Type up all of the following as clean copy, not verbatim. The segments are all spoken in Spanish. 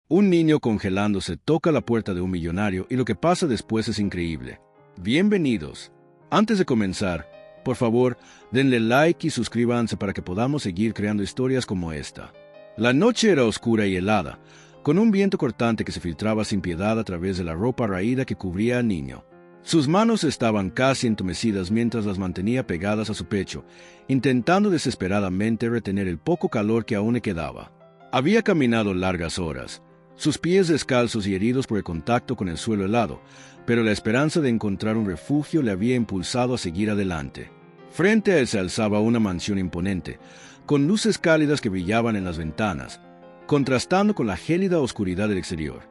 Un niño congelándose toca la puerta de un millonario y lo que pasa después es increíble. Bienvenidos. Antes de comenzar, por favor, denle like y suscríbanse para que podamos seguir creando historias como esta. La noche era oscura y helada, con un viento cortante que se filtraba sin piedad a través de la ropa raída que cubría al niño. Sus manos estaban casi entumecidas mientras las mantenía pegadas a su pecho, intentando desesperadamente retener el poco calor que aún le quedaba. Había caminado largas horas, sus pies descalzos y heridos por el contacto con el suelo helado, pero la esperanza de encontrar un refugio le había impulsado a seguir adelante. Frente a él se alzaba una mansión imponente, con luces cálidas que brillaban en las ventanas, contrastando con la gélida oscuridad del exterior.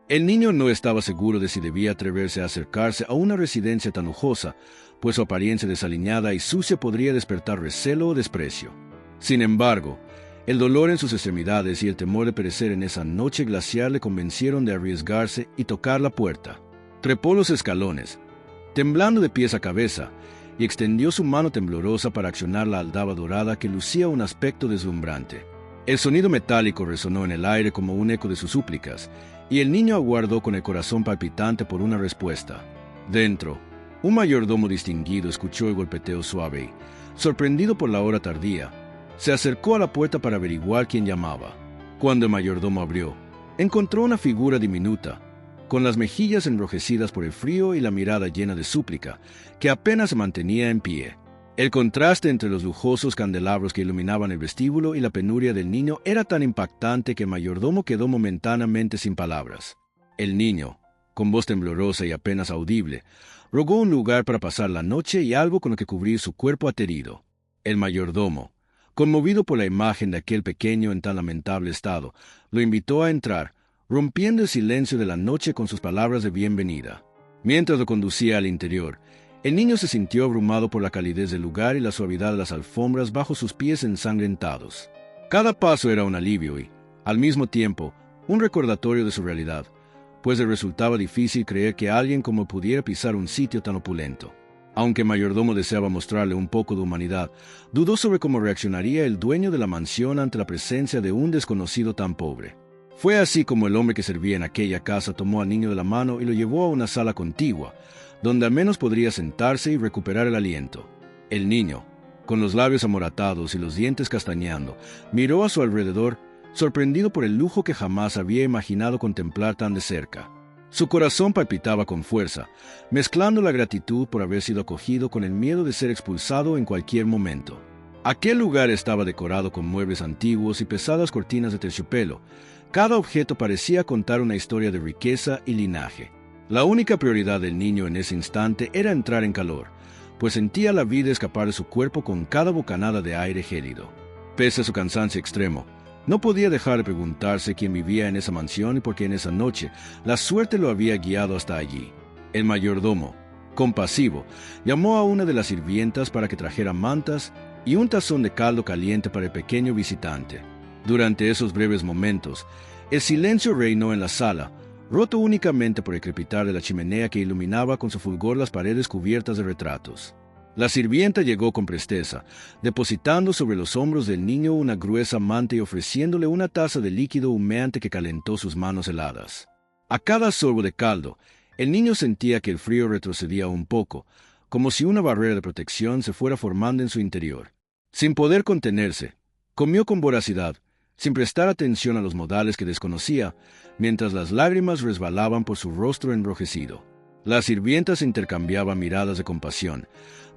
El niño no estaba seguro de si debía atreverse a acercarse a una residencia tan lujosa, pues su apariencia desaliñada y sucia podría despertar recelo o desprecio. Sin embargo, el dolor en sus extremidades y el temor de perecer en esa noche glacial le convencieron de arriesgarse y tocar la puerta. Trepó los escalones, temblando de pies a cabeza, y extendió su mano temblorosa para accionar la aldaba dorada que lucía un aspecto deslumbrante. El sonido metálico resonó en el aire como un eco de sus súplicas, y el niño aguardó con el corazón palpitante por una respuesta. Dentro, un mayordomo distinguido escuchó el golpeteo suave y, sorprendido por la hora tardía, se acercó a la puerta para averiguar quién llamaba. Cuando el mayordomo abrió, encontró una figura diminuta, con las mejillas enrojecidas por el frío y la mirada llena de súplica, que apenas se mantenía en pie. El contraste entre los lujosos candelabros que iluminaban el vestíbulo y la penuria del niño era tan impactante que el mayordomo quedó momentáneamente sin palabras. El niño, con voz temblorosa y apenas audible, rogó un lugar para pasar la noche y algo con lo que cubrir su cuerpo aterido. El mayordomo, conmovido por la imagen de aquel pequeño en tan lamentable estado, lo invitó a entrar, rompiendo el silencio de la noche con sus palabras de bienvenida. Mientras lo conducía al interior, el niño se sintió abrumado por la calidez del lugar y la suavidad de las alfombras bajo sus pies ensangrentados. Cada paso era un alivio y, al mismo tiempo, un recordatorio de su realidad, pues le resultaba difícil creer que alguien como pudiera pisar un sitio tan opulento. Aunque el mayordomo deseaba mostrarle un poco de humanidad, dudó sobre cómo reaccionaría el dueño de la mansión ante la presencia de un desconocido tan pobre. Fue así como el hombre que servía en aquella casa tomó al niño de la mano y lo llevó a una sala contigua, donde al menos podría sentarse y recuperar el aliento. El niño, con los labios amoratados y los dientes castañeando, miró a su alrededor, sorprendido por el lujo que jamás había imaginado contemplar tan de cerca. Su corazón palpitaba con fuerza, mezclando la gratitud por haber sido acogido con el miedo de ser expulsado en cualquier momento. Aquel lugar estaba decorado con muebles antiguos y pesadas cortinas de terciopelo. Cada objeto parecía contar una historia de riqueza y linaje. La única prioridad del niño en ese instante era entrar en calor, pues sentía la vida escapar de su cuerpo con cada bocanada de aire gélido. Pese a su cansancio extremo, no podía dejar de preguntarse quién vivía en esa mansión y por qué en esa noche la suerte lo había guiado hasta allí. El mayordomo, compasivo, llamó a una de las sirvientas para que trajera mantas y un tazón de caldo caliente para el pequeño visitante. Durante esos breves momentos, el silencio reinó en la sala, roto únicamente por el crepitar de la chimenea que iluminaba con su fulgor las paredes cubiertas de retratos. La sirvienta llegó con presteza, depositando sobre los hombros del niño una gruesa manta y ofreciéndole una taza de líquido humeante que calentó sus manos heladas. A cada sorbo de caldo, el niño sentía que el frío retrocedía un poco, como si una barrera de protección se fuera formando en su interior. Sin poder contenerse, comió con voracidad, sin prestar atención a los modales que desconocía, mientras las lágrimas resbalaban por su rostro enrojecido. Las sirvientas intercambiaban miradas de compasión,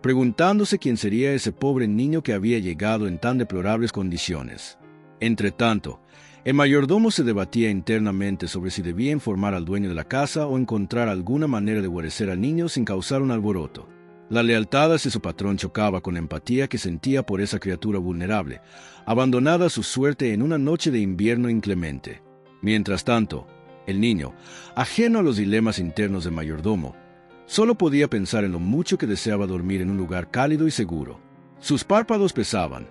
preguntándose quién sería ese pobre niño que había llegado en tan deplorables condiciones. Entretanto, el mayordomo se debatía internamente sobre si debía informar al dueño de la casa o encontrar alguna manera de guarecer al niño sin causar un alboroto. La lealtad hacia su patrón chocaba con la empatía que sentía por esa criatura vulnerable, abandonada a su suerte en una noche de invierno inclemente. Mientras tanto, el niño, ajeno a los dilemas internos del mayordomo, solo podía pensar en lo mucho que deseaba dormir en un lugar cálido y seguro. Sus párpados pesaban,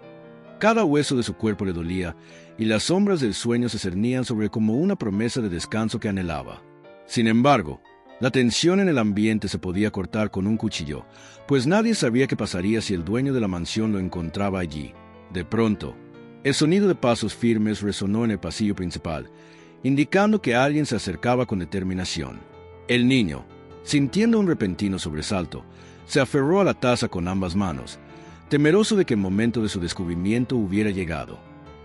cada hueso de su cuerpo le dolía, y las sombras del sueño se cernían sobre él como una promesa de descanso que anhelaba. Sin embargo, la tensión en el ambiente se podía cortar con un cuchillo, pues nadie sabía qué pasaría si el dueño de la mansión lo encontraba allí. De pronto, el sonido de pasos firmes resonó en el pasillo principal, indicando que alguien se acercaba con determinación. El niño, sintiendo un repentino sobresalto, se aferró a la taza con ambas manos, temeroso de que el momento de su descubrimiento hubiera llegado.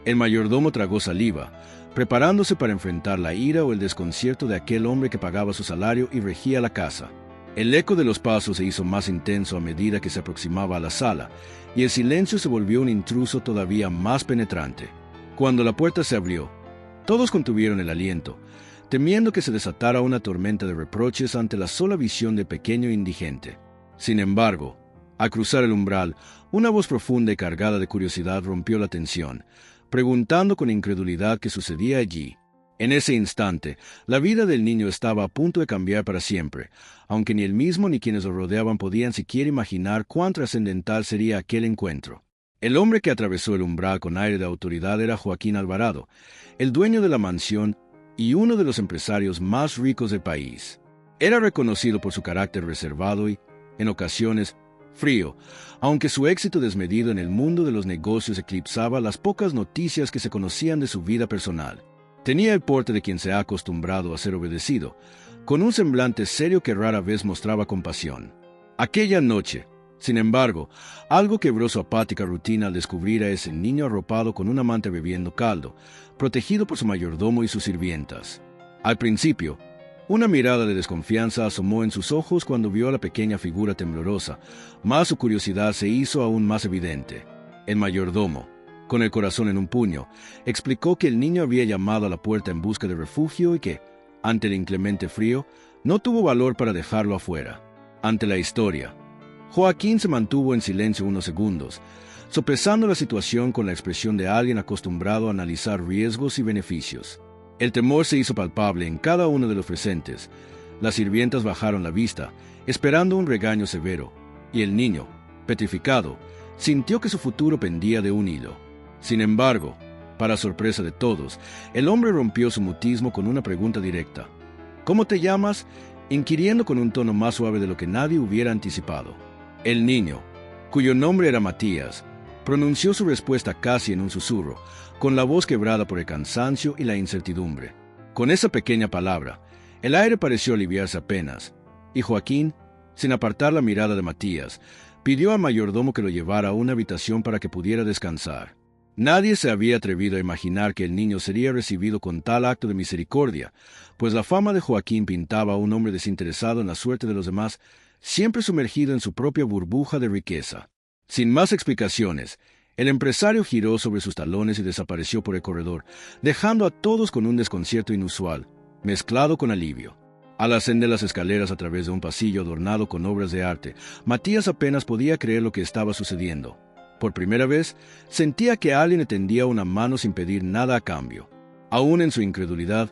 El mayordomo tragó saliva, preparándose para enfrentar la ira o el desconcierto de aquel hombre que pagaba su salario y regía la casa. El eco de los pasos se hizo más intenso a medida que se aproximaba a la sala, y el silencio se volvió un intruso todavía más penetrante. Cuando la puerta se abrió, todos contuvieron el aliento, temiendo que se desatara una tormenta de reproches ante la sola visión del pequeño indigente. Sin embargo, al cruzar el umbral, una voz profunda y cargada de curiosidad rompió la tensión, preguntando con incredulidad qué sucedía allí. En ese instante, la vida del niño estaba a punto de cambiar para siempre, aunque ni él mismo ni quienes lo rodeaban podían siquiera imaginar cuán trascendental sería aquel encuentro. El hombre que atravesó el umbral con aire de autoridad era Joaquín Alvarado, el dueño de la mansión y uno de los empresarios más ricos del país. Era reconocido por su carácter reservado y, en ocasiones, frío, aunque su éxito desmedido en el mundo de los negocios eclipsaba las pocas noticias que se conocían de su vida personal. Tenía el porte de quien se ha acostumbrado a ser obedecido, con un semblante serio que rara vez mostraba compasión. Aquella noche, sin embargo, algo quebró su apática rutina al descubrir a ese niño arropado con un amante bebiendo caldo, protegido por su mayordomo y sus sirvientas. Al principio, una mirada de desconfianza asomó en sus ojos cuando vio a la pequeña figura temblorosa, mas su curiosidad se hizo aún más evidente. El mayordomo, con el corazón en un puño, explicó que el niño había llamado a la puerta en busca de refugio y que, ante el inclemente frío, no tuvo valor para dejarlo afuera. Ante la historia, Joaquín se mantuvo en silencio unos segundos, sopesando la situación con la expresión de alguien acostumbrado a analizar riesgos y beneficios. El temor se hizo palpable en cada uno de los presentes. Las sirvientas bajaron la vista, esperando un regaño severo, y el niño, petrificado, sintió que su futuro pendía de un hilo. Sin embargo, para sorpresa de todos, el hombre rompió su mutismo con una pregunta directa. ¿Cómo te llamas?, inquiriendo con un tono más suave de lo que nadie hubiera anticipado. El niño, cuyo nombre era Matías, pronunció su respuesta casi en un susurro, con la voz quebrada por el cansancio y la incertidumbre. Con esa pequeña palabra, el aire pareció aliviarse apenas, y Joaquín, sin apartar la mirada de Matías, pidió al mayordomo que lo llevara a una habitación para que pudiera descansar. Nadie se había atrevido a imaginar que el niño sería recibido con tal acto de misericordia, pues la fama de Joaquín pintaba a un hombre desinteresado en la suerte de los demás, siempre sumergido en su propia burbuja de riqueza. Sin más explicaciones, el empresario giró sobre sus talones y desapareció por el corredor, dejando a todos con un desconcierto inusual, mezclado con alivio. Al ascender las escaleras a través de un pasillo adornado con obras de arte, Matías apenas podía creer lo que estaba sucediendo. Por primera vez, sentía que alguien le tendía una mano sin pedir nada a cambio. Aún en su incredulidad,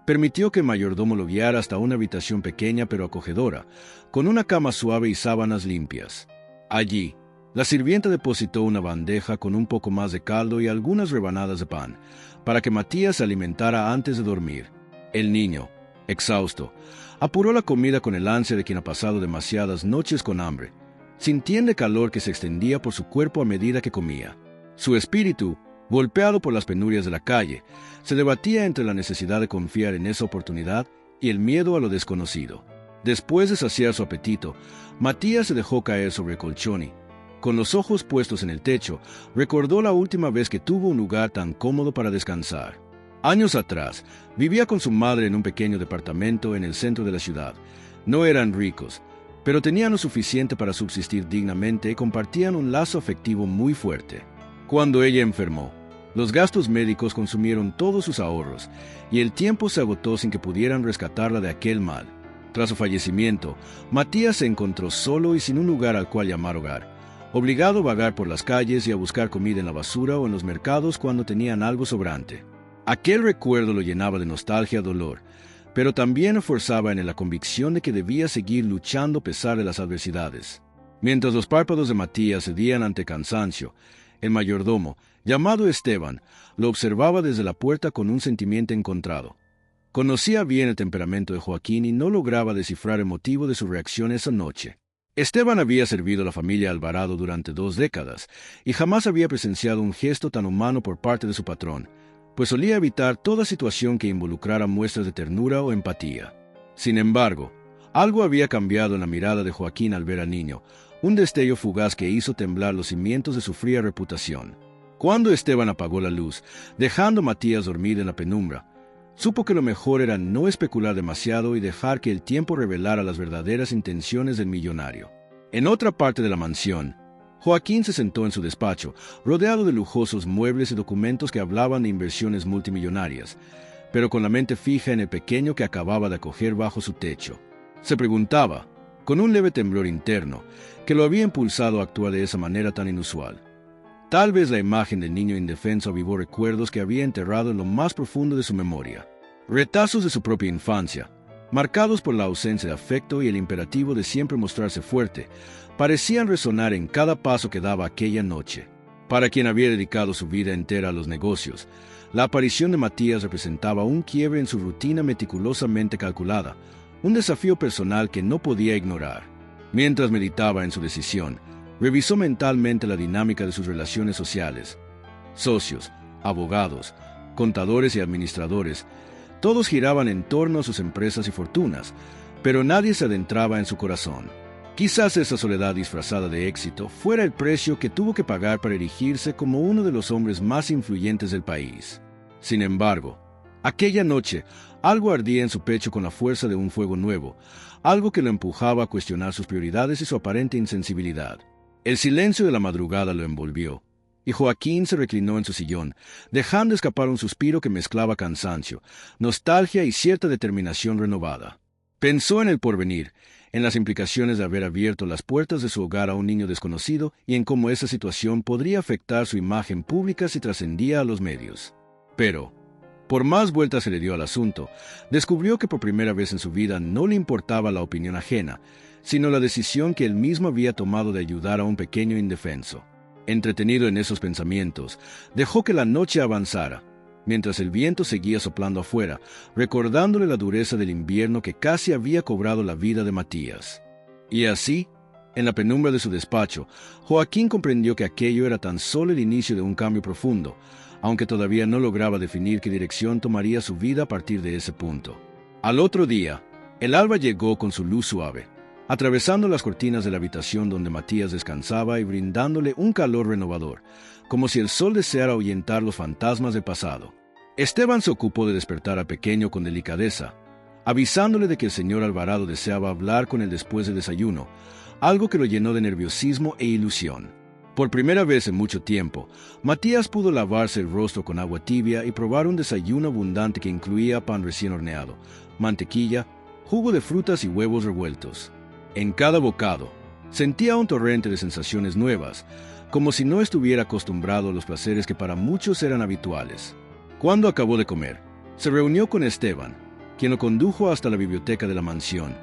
permitió que el mayordomo lo guiara hasta una habitación pequeña pero acogedora, con una cama suave y sábanas limpias. Allí, la sirvienta depositó una bandeja con un poco más de caldo y algunas rebanadas de pan, para que Matías se alimentara antes de dormir. El niño, exhausto, apuró la comida con el ansia de quien ha pasado demasiadas noches con hambre, sintiendo el calor que se extendía por su cuerpo a medida que comía. Su espíritu, golpeado por las penurias de la calle, se debatía entre la necesidad de confiar en esa oportunidad y el miedo a lo desconocido. Después de saciar su apetito, Matías se dejó caer sobre el colchón y, con los ojos puestos en el techo, recordó la última vez que tuvo un lugar tan cómodo para descansar. Años atrás, vivía con su madre en un pequeño departamento en el centro de la ciudad. No eran ricos, pero tenían lo suficiente para subsistir dignamente y compartían un lazo afectivo muy fuerte. Cuando ella enfermó, los gastos médicos consumieron todos sus ahorros, y el tiempo se agotó sin que pudieran rescatarla de aquel mal. Tras su fallecimiento, Matías se encontró solo y sin un lugar al cual llamar hogar, obligado a vagar por las calles y a buscar comida en la basura o en los mercados cuando tenían algo sobrante. Aquel recuerdo lo llenaba de nostalgia y dolor, pero también lo forzaba en la convicción de que debía seguir luchando a pesar de las adversidades. Mientras los párpados de Matías cedían ante cansancio, el mayordomo, llamado Esteban, lo observaba desde la puerta con un sentimiento encontrado. Conocía bien el temperamento de Joaquín y no lograba descifrar el motivo de su reacción esa noche. Esteban había servido a la familia Alvarado durante 2 décadas y jamás había presenciado un gesto tan humano por parte de su patrón, pues solía evitar toda situación que involucrara muestras de ternura o empatía. Sin embargo, algo había cambiado en la mirada de Joaquín al ver al niño, un destello fugaz que hizo temblar los cimientos de su fría reputación. Cuando Esteban apagó la luz, dejando a Matías dormir en la penumbra, supo que lo mejor era no especular demasiado y dejar que el tiempo revelara las verdaderas intenciones del millonario. En otra parte de la mansión, Joaquín se sentó en su despacho, rodeado de lujosos muebles y documentos que hablaban de inversiones multimillonarias, pero con la mente fija en el pequeño que acababa de acoger bajo su techo. Se preguntaba, con un leve temblor interno, que lo había impulsado a actuar de esa manera tan inusual. Tal vez la imagen del niño indefenso avivó recuerdos que había enterrado en lo más profundo de su memoria. Retazos de su propia infancia, marcados por la ausencia de afecto y el imperativo de siempre mostrarse fuerte, parecían resonar en cada paso que daba aquella noche. Para quien había dedicado su vida entera a los negocios, la aparición de Matías representaba un quiebre en su rutina meticulosamente calculada, un desafío personal que no podía ignorar. Mientras meditaba en su decisión, revisó mentalmente la dinámica de sus relaciones sociales. Socios, abogados, contadores y administradores, todos giraban en torno a sus empresas y fortunas, pero nadie se adentraba en su corazón. Quizás esa soledad disfrazada de éxito fuera el precio que tuvo que pagar para erigirse como uno de los hombres más influyentes del país. Sin embargo, aquella noche, algo ardía en su pecho con la fuerza de un fuego nuevo, algo que lo empujaba a cuestionar sus prioridades y su aparente insensibilidad. El silencio de la madrugada lo envolvió, y Joaquín se reclinó en su sillón, dejando escapar un suspiro que mezclaba cansancio, nostalgia y cierta determinación renovada. Pensó en el porvenir, en las implicaciones de haber abierto las puertas de su hogar a un niño desconocido y en cómo esa situación podría afectar su imagen pública si trascendía a los medios. Pero, por más vueltas que le dio al asunto, descubrió que por primera vez en su vida no le importaba la opinión ajena, sino la decisión que él mismo había tomado de ayudar a un pequeño indefenso. Entretenido en esos pensamientos, dejó que la noche avanzara, mientras el viento seguía soplando afuera, recordándole la dureza del invierno que casi había cobrado la vida de Matías. Y así, en la penumbra de su despacho, Joaquín comprendió que aquello era tan solo el inicio de un cambio profundo, aunque todavía no lograba definir qué dirección tomaría su vida a partir de ese punto. Al otro día, el alba llegó con su luz suave, atravesando las cortinas de la habitación donde Matías descansaba y brindándole un calor renovador, como si el sol deseara ahuyentar los fantasmas del pasado. Esteban se ocupó de despertar al pequeño con delicadeza, avisándole de que el señor Alvarado deseaba hablar con él después del desayuno, algo que lo llenó de nerviosismo e ilusión. Por primera vez en mucho tiempo, Matías pudo lavarse el rostro con agua tibia y probar un desayuno abundante que incluía pan recién horneado, mantequilla, jugo de frutas y huevos revueltos. En cada bocado, sentía un torrente de sensaciones nuevas, como si no estuviera acostumbrado a los placeres que para muchos eran habituales. Cuando acabó de comer, se reunió con Esteban, quien lo condujo hasta la biblioteca de la mansión,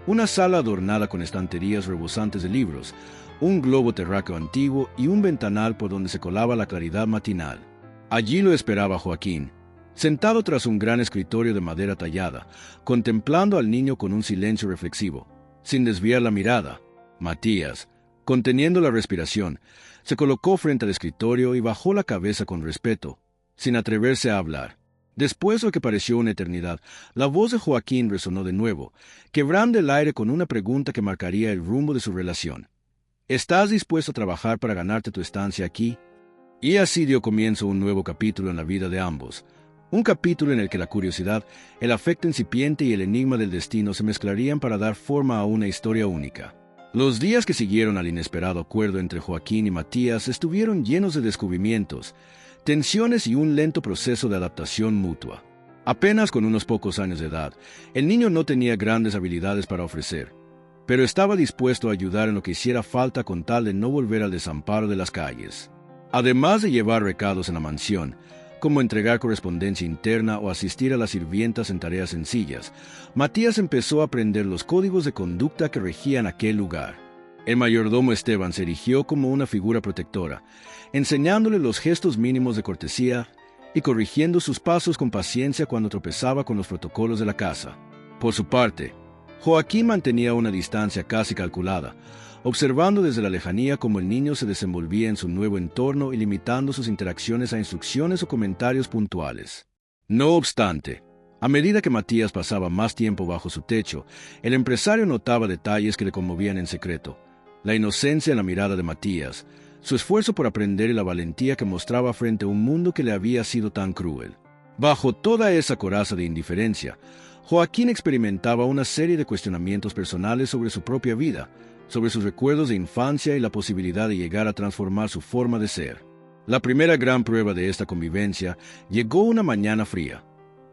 una sala adornada con estanterías rebosantes de libros, un globo terráqueo antiguo y un ventanal por donde se colaba la claridad matinal. Allí lo esperaba Joaquín, sentado tras un gran escritorio de madera tallada, contemplando al niño con un silencio reflexivo. Sin desviar la mirada, Matías, conteniendo la respiración, se colocó frente al escritorio y bajó la cabeza con respeto, sin atreverse a hablar. Después de lo que pareció una eternidad, la voz de Joaquín resonó de nuevo, quebrando el aire con una pregunta que marcaría el rumbo de su relación. ¿Estás dispuesto a trabajar para ganarte tu estancia aquí? Y así dio comienzo un nuevo capítulo en la vida de ambos. Un capítulo en el que la curiosidad, el afecto incipiente y el enigma del destino se mezclarían para dar forma a una historia única. Los días que siguieron al inesperado acuerdo entre Joaquín y Matías estuvieron llenos de descubrimientos, tensiones y un lento proceso de adaptación mutua. Apenas con unos pocos años de edad, el niño no tenía grandes habilidades para ofrecer, pero estaba dispuesto a ayudar en lo que hiciera falta con tal de no volver al desamparo de las calles. Además de llevar recados en la mansión, como entregar correspondencia interna o asistir a las sirvientas en tareas sencillas, Matías empezó a aprender los códigos de conducta que regían aquel lugar. El mayordomo Esteban se erigió como una figura protectora, enseñándole los gestos mínimos de cortesía y corrigiendo sus pasos con paciencia cuando tropezaba con los protocolos de la casa. Por su parte, Joaquín mantenía una distancia casi calculada, observando desde la lejanía cómo el niño se desenvolvía en su nuevo entorno y limitando sus interacciones a instrucciones o comentarios puntuales. No obstante, a medida que Matías pasaba más tiempo bajo su techo, el empresario notaba detalles que le conmovían en secreto. La inocencia en la mirada de Matías, su esfuerzo por aprender y la valentía que mostraba frente a un mundo que le había sido tan cruel. Bajo toda esa coraza de indiferencia, Joaquín experimentaba una serie de cuestionamientos personales sobre su propia vida, sobre sus recuerdos de infancia y la posibilidad de llegar a transformar su forma de ser. La primera gran prueba de esta convivencia llegó una mañana fría,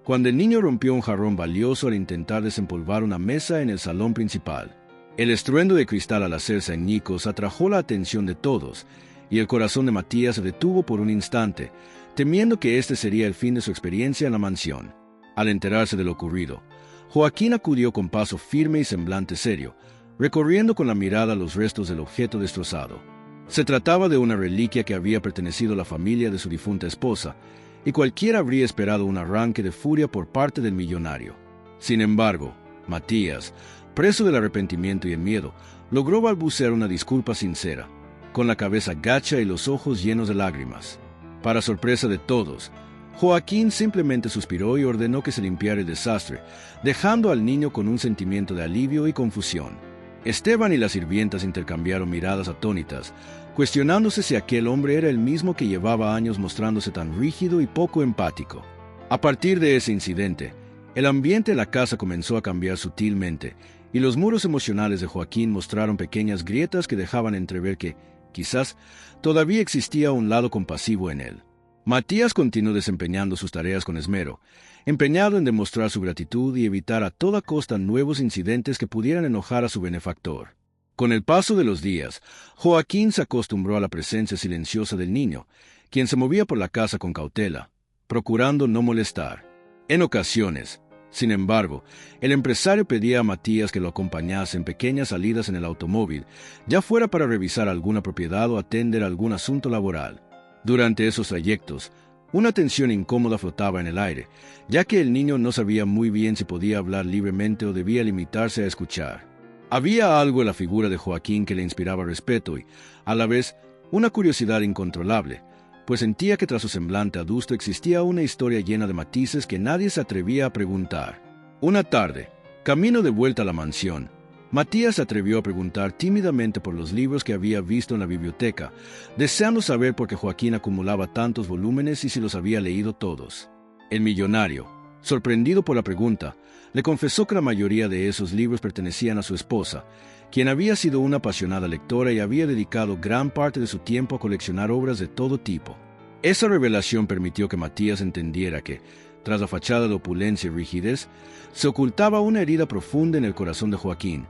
cuando el niño rompió un jarrón valioso al intentar desempolvar una mesa en el salón principal. El estruendo de cristal al hacerse añicos atrajo la atención de todos, y el corazón de Matías se detuvo por un instante, temiendo que este sería el fin de su experiencia en la mansión. Al enterarse de lo ocurrido, Joaquín acudió con paso firme y semblante serio, recorriendo con la mirada los restos del objeto destrozado. Se trataba de una reliquia que había pertenecido a la familia de su difunta esposa, y cualquiera habría esperado un arranque de furia por parte del millonario. Sin embargo, Matías, preso del arrepentimiento y el miedo, logró balbucear una disculpa sincera, con la cabeza gacha y los ojos llenos de lágrimas. Para sorpresa de todos, Joaquín simplemente suspiró y ordenó que se limpiara el desastre, dejando al niño con un sentimiento de alivio y confusión. Esteban y las sirvientas intercambiaron miradas atónitas, cuestionándose si aquel hombre era el mismo que llevaba años mostrándose tan rígido y poco empático. A partir de ese incidente, el ambiente de la casa comenzó a cambiar sutilmente, y los muros emocionales de Joaquín mostraron pequeñas grietas que dejaban entrever que, quizás, todavía existía un lado compasivo en él. Matías continuó desempeñando sus tareas con esmero, empeñado en demostrar su gratitud y evitar a toda costa nuevos incidentes que pudieran enojar a su benefactor. Con el paso de los días, Joaquín se acostumbró a la presencia silenciosa del niño, quien se movía por la casa con cautela, procurando no molestar. En ocasiones, sin embargo, el empresario pedía a Matías que lo acompañase en pequeñas salidas en el automóvil, ya fuera para revisar alguna propiedad o atender algún asunto laboral. Durante esos trayectos, una tensión incómoda flotaba en el aire, ya que el niño no sabía muy bien si podía hablar libremente o debía limitarse a escuchar. Había algo en la figura de Joaquín que le inspiraba respeto y, a la vez, una curiosidad incontrolable, pues sentía que tras su semblante adusto existía una historia llena de matices que nadie se atrevía a preguntar. Una tarde, camino de vuelta a la mansión, Matías se atrevió a preguntar tímidamente por los libros que había visto en la biblioteca, deseando saber por qué Joaquín acumulaba tantos volúmenes y si los había leído todos. El millonario, sorprendido por la pregunta, le confesó que la mayoría de esos libros pertenecían a su esposa, quien había sido una apasionada lectora y había dedicado gran parte de su tiempo a coleccionar obras de todo tipo. Esa revelación permitió que Matías entendiera que, tras la fachada de opulencia y rigidez, se ocultaba una herida profunda en el corazón de Joaquín,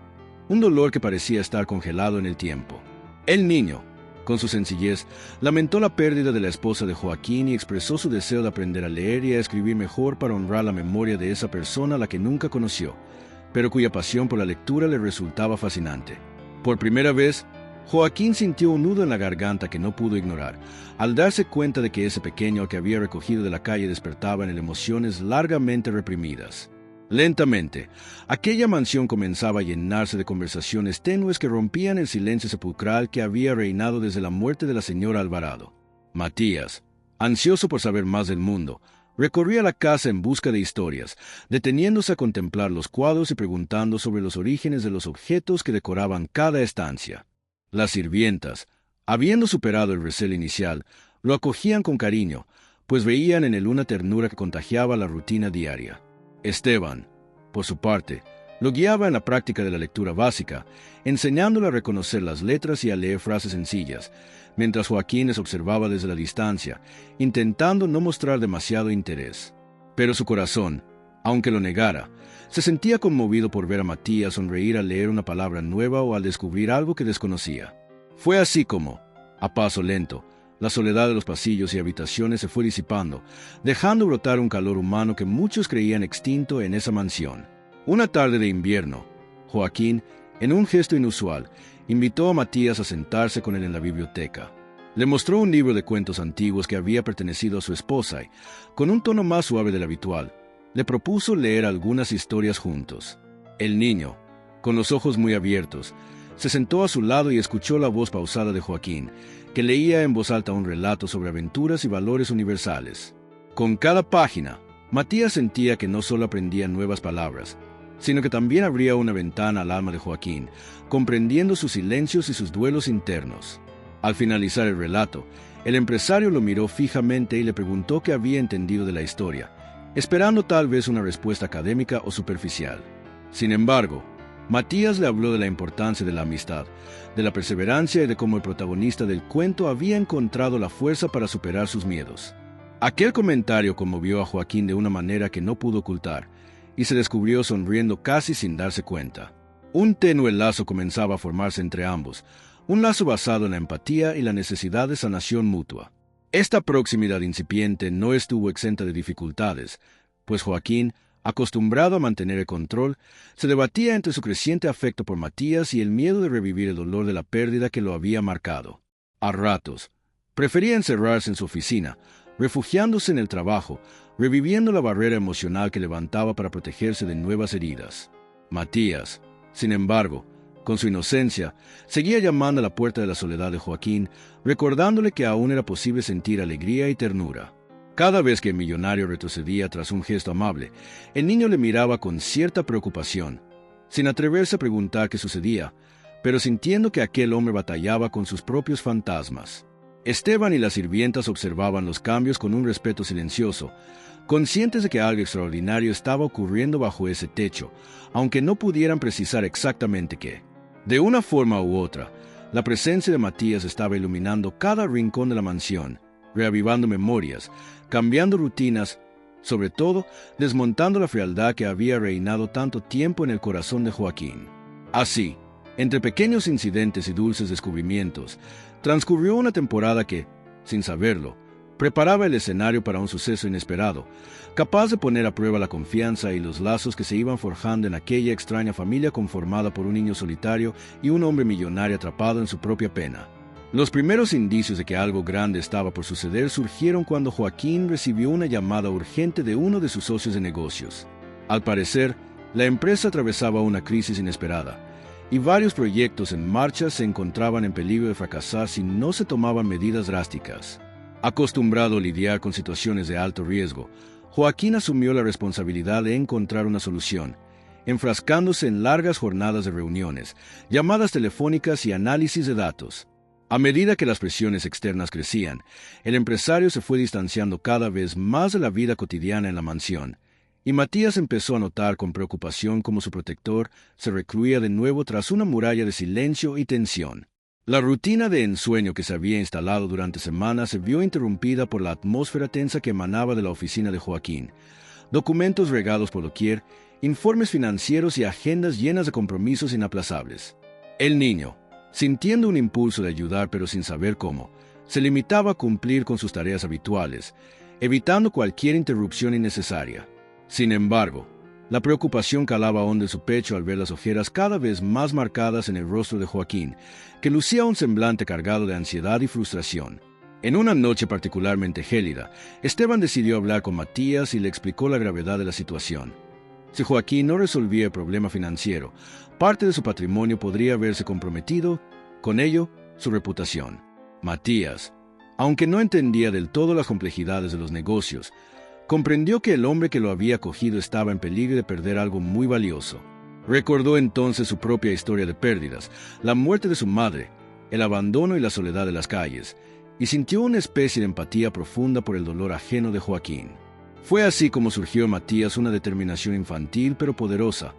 un dolor que parecía estar congelado en el tiempo. El niño, con su sencillez, lamentó la pérdida de la esposa de Joaquín y expresó su deseo de aprender a leer y a escribir mejor para honrar la memoria de esa persona a la que nunca conoció, pero cuya pasión por la lectura le resultaba fascinante. Por primera vez, Joaquín sintió un nudo en la garganta que no pudo ignorar, al darse cuenta de que ese pequeño que había recogido de la calle despertaba en él emociones largamente reprimidas. Lentamente, aquella mansión comenzaba a llenarse de conversaciones tenues que rompían el silencio sepulcral que había reinado desde la muerte de la señora Alvarado. Matías, ansioso por saber más del mundo, recorría la casa en busca de historias, deteniéndose a contemplar los cuadros y preguntando sobre los orígenes de los objetos que decoraban cada estancia. Las sirvientas, habiendo superado el recelo inicial, lo acogían con cariño, pues veían en él una ternura que contagiaba la rutina diaria. Esteban, por su parte, lo guiaba en la práctica de la lectura básica, enseñándole a reconocer las letras y a leer frases sencillas, mientras Joaquín les observaba desde la distancia, intentando no mostrar demasiado interés. Pero su corazón, aunque lo negara, se sentía conmovido por ver a Matías sonreír al leer una palabra nueva o al descubrir algo que desconocía. Fue así como, a paso lento, la soledad de los pasillos y habitaciones se fue disipando, dejando brotar un calor humano que muchos creían extinto en esa mansión. Una tarde de invierno, Joaquín, en un gesto inusual, invitó a Matías a sentarse con él en la biblioteca. Le mostró un libro de cuentos antiguos que había pertenecido a su esposa y, con un tono más suave del habitual, le propuso leer algunas historias juntos. El niño, con los ojos muy abiertos, Se sentó a su lado y escuchó la voz pausada de Joaquín, que leía en voz alta un relato sobre aventuras y valores universales. Con cada página, Matías sentía que no solo aprendía nuevas palabras, sino que también abría una ventana al alma de Joaquín, comprendiendo sus silencios y sus duelos internos. Al finalizar el relato, el empresario lo miró fijamente y le preguntó qué había entendido de la historia, esperando tal vez una respuesta académica o superficial. Sin embargo, Matías le habló de la importancia de la amistad, de la perseverancia y de cómo el protagonista del cuento había encontrado la fuerza para superar sus miedos. Aquel comentario conmovió a Joaquín de una manera que no pudo ocultar, y se descubrió sonriendo casi sin darse cuenta. Un tenue lazo comenzaba a formarse entre ambos, un lazo basado en la empatía y la necesidad de sanación mutua. Esta proximidad incipiente no estuvo exenta de dificultades, pues Joaquín, acostumbrado a mantener el control, se debatía entre su creciente afecto por Matías y el miedo de revivir el dolor de la pérdida que lo había marcado. A ratos, prefería encerrarse en su oficina, refugiándose en el trabajo, reviviendo la barrera emocional que levantaba para protegerse de nuevas heridas. Matías, sin embargo, con su inocencia, seguía llamando a la puerta de la soledad de Joaquín, recordándole que aún era posible sentir alegría y ternura. Cada vez que el millonario retrocedía tras un gesto amable, el niño le miraba con cierta preocupación, sin atreverse a preguntar qué sucedía, pero sintiendo que aquel hombre batallaba con sus propios fantasmas. Esteban y las sirvientas observaban los cambios con un respeto silencioso, conscientes de que algo extraordinario estaba ocurriendo bajo ese techo, aunque no pudieran precisar exactamente qué. De una forma u otra, la presencia de Matías estaba iluminando cada rincón de la mansión, reavivando memorias, cambiando rutinas, sobre todo desmontando la frialdad que había reinado tanto tiempo en el corazón de Joaquín. Así, entre pequeños incidentes y dulces descubrimientos, transcurrió una temporada que, sin saberlo, preparaba el escenario para un suceso inesperado, capaz de poner a prueba la confianza y los lazos que se iban forjando en aquella extraña familia conformada por un niño solitario y un hombre millonario atrapado en su propia pena. Los primeros indicios de que algo grande estaba por suceder surgieron cuando Joaquín recibió una llamada urgente de uno de sus socios de negocios. Al parecer, la empresa atravesaba una crisis inesperada, y varios proyectos en marcha se encontraban en peligro de fracasar si no se tomaban medidas drásticas. Acostumbrado a lidiar con situaciones de alto riesgo, Joaquín asumió la responsabilidad de encontrar una solución, enfrascándose en largas jornadas de reuniones, llamadas telefónicas y análisis de datos. A medida que las presiones externas crecían, el empresario se fue distanciando cada vez más de la vida cotidiana en la mansión, y Matías empezó a notar con preocupación cómo su protector se recluía de nuevo tras una muralla de silencio y tensión. La rutina de ensueño que se había instalado durante semanas se vio interrumpida por la atmósfera tensa que emanaba de la oficina de Joaquín, documentos regados por doquier, informes financieros y agendas llenas de compromisos inaplazables. El niño, sintiendo un impulso de ayudar pero sin saber cómo, se limitaba a cumplir con sus tareas habituales, evitando cualquier interrupción innecesaria. Sin embargo, la preocupación calaba hondo en su pecho al ver las ojeras cada vez más marcadas en el rostro de Joaquín, que lucía un semblante cargado de ansiedad y frustración. En una noche particularmente gélida, Esteban decidió hablar con Matías y le explicó la gravedad de la situación. Si Joaquín no resolvía el problema financiero, parte de su patrimonio podría verse comprometido, con ello, su reputación. Matías, aunque no entendía del todo las complejidades de los negocios, comprendió que el hombre que lo había acogido estaba en peligro de perder algo muy valioso. Recordó entonces su propia historia de pérdidas, la muerte de su madre, el abandono y la soledad de las calles, y sintió una especie de empatía profunda por el dolor ajeno de Joaquín. Fue así como surgió en Matías una determinación infantil pero poderosa.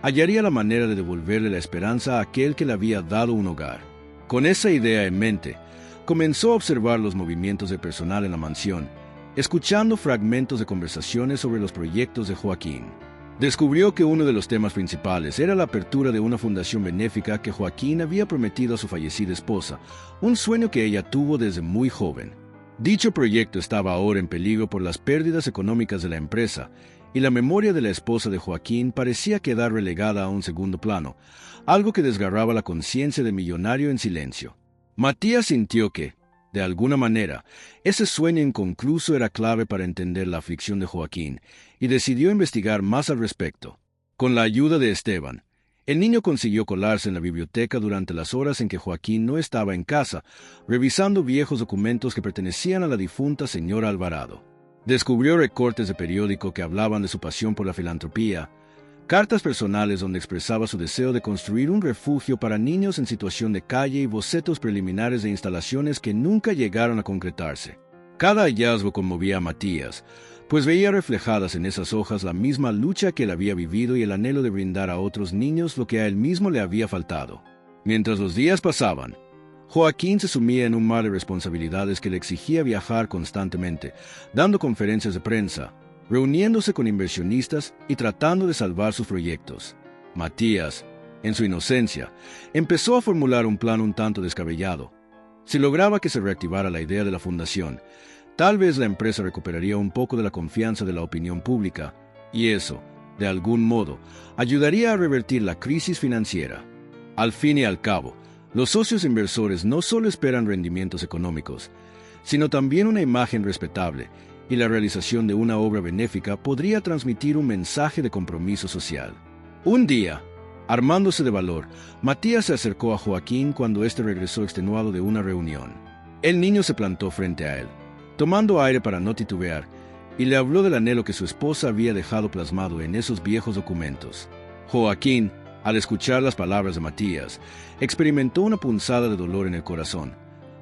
Hallaría la manera de devolverle la esperanza a aquel que le había dado un hogar. Con esa idea en mente, comenzó a observar los movimientos del personal en la mansión, escuchando fragmentos de conversaciones sobre los proyectos de Joaquín. Descubrió que uno de los temas principales era la apertura de una fundación benéfica que Joaquín había prometido a su fallecida esposa, un sueño que ella tuvo desde muy joven. Dicho proyecto estaba ahora en peligro por las pérdidas económicas de la empresa, y la memoria de la esposa de Joaquín parecía quedar relegada a un segundo plano, algo que desgarraba la conciencia del millonario en silencio. Matías sintió que, de alguna manera, ese sueño inconcluso era clave para entender la aflicción de Joaquín, y decidió investigar más al respecto. Con la ayuda de Esteban, El niño consiguió colarse en la biblioteca durante las horas en que Joaquín no estaba en casa, revisando viejos documentos que pertenecían a la difunta señora Alvarado. Descubrió recortes de periódico que hablaban de su pasión por la filantropía, cartas personales donde expresaba su deseo de construir un refugio para niños en situación de calle y bocetos preliminares de instalaciones que nunca llegaron a concretarse. Cada hallazgo conmovía a Matías, pues veía reflejadas en esas hojas la misma lucha que él había vivido y el anhelo de brindar a otros niños lo que a él mismo le había faltado. Mientras los días pasaban, Joaquín se sumía en un mar de responsabilidades que le exigía viajar constantemente, dando conferencias de prensa, reuniéndose con inversionistas y tratando de salvar sus proyectos. Matías, en su inocencia, empezó a formular un plan un tanto descabellado. Si lograba que se reactivara la idea de la fundación, tal vez la empresa recuperaría un poco de la confianza de la opinión pública, y eso, de algún modo, ayudaría a revertir la crisis financiera. Al fin y al cabo, los socios inversores no solo esperan rendimientos económicos, sino también una imagen respetable, y la realización de una obra benéfica podría transmitir un mensaje de compromiso social. Un día, armándose de valor, Matías se acercó a Joaquín cuando éste regresó extenuado de una reunión. El niño se plantó frente a él, tomando aire para no titubear, y le habló del anhelo que su esposa había dejado plasmado en esos viejos documentos. Joaquín, al escuchar las palabras de Matías, experimentó una punzada de dolor en el corazón,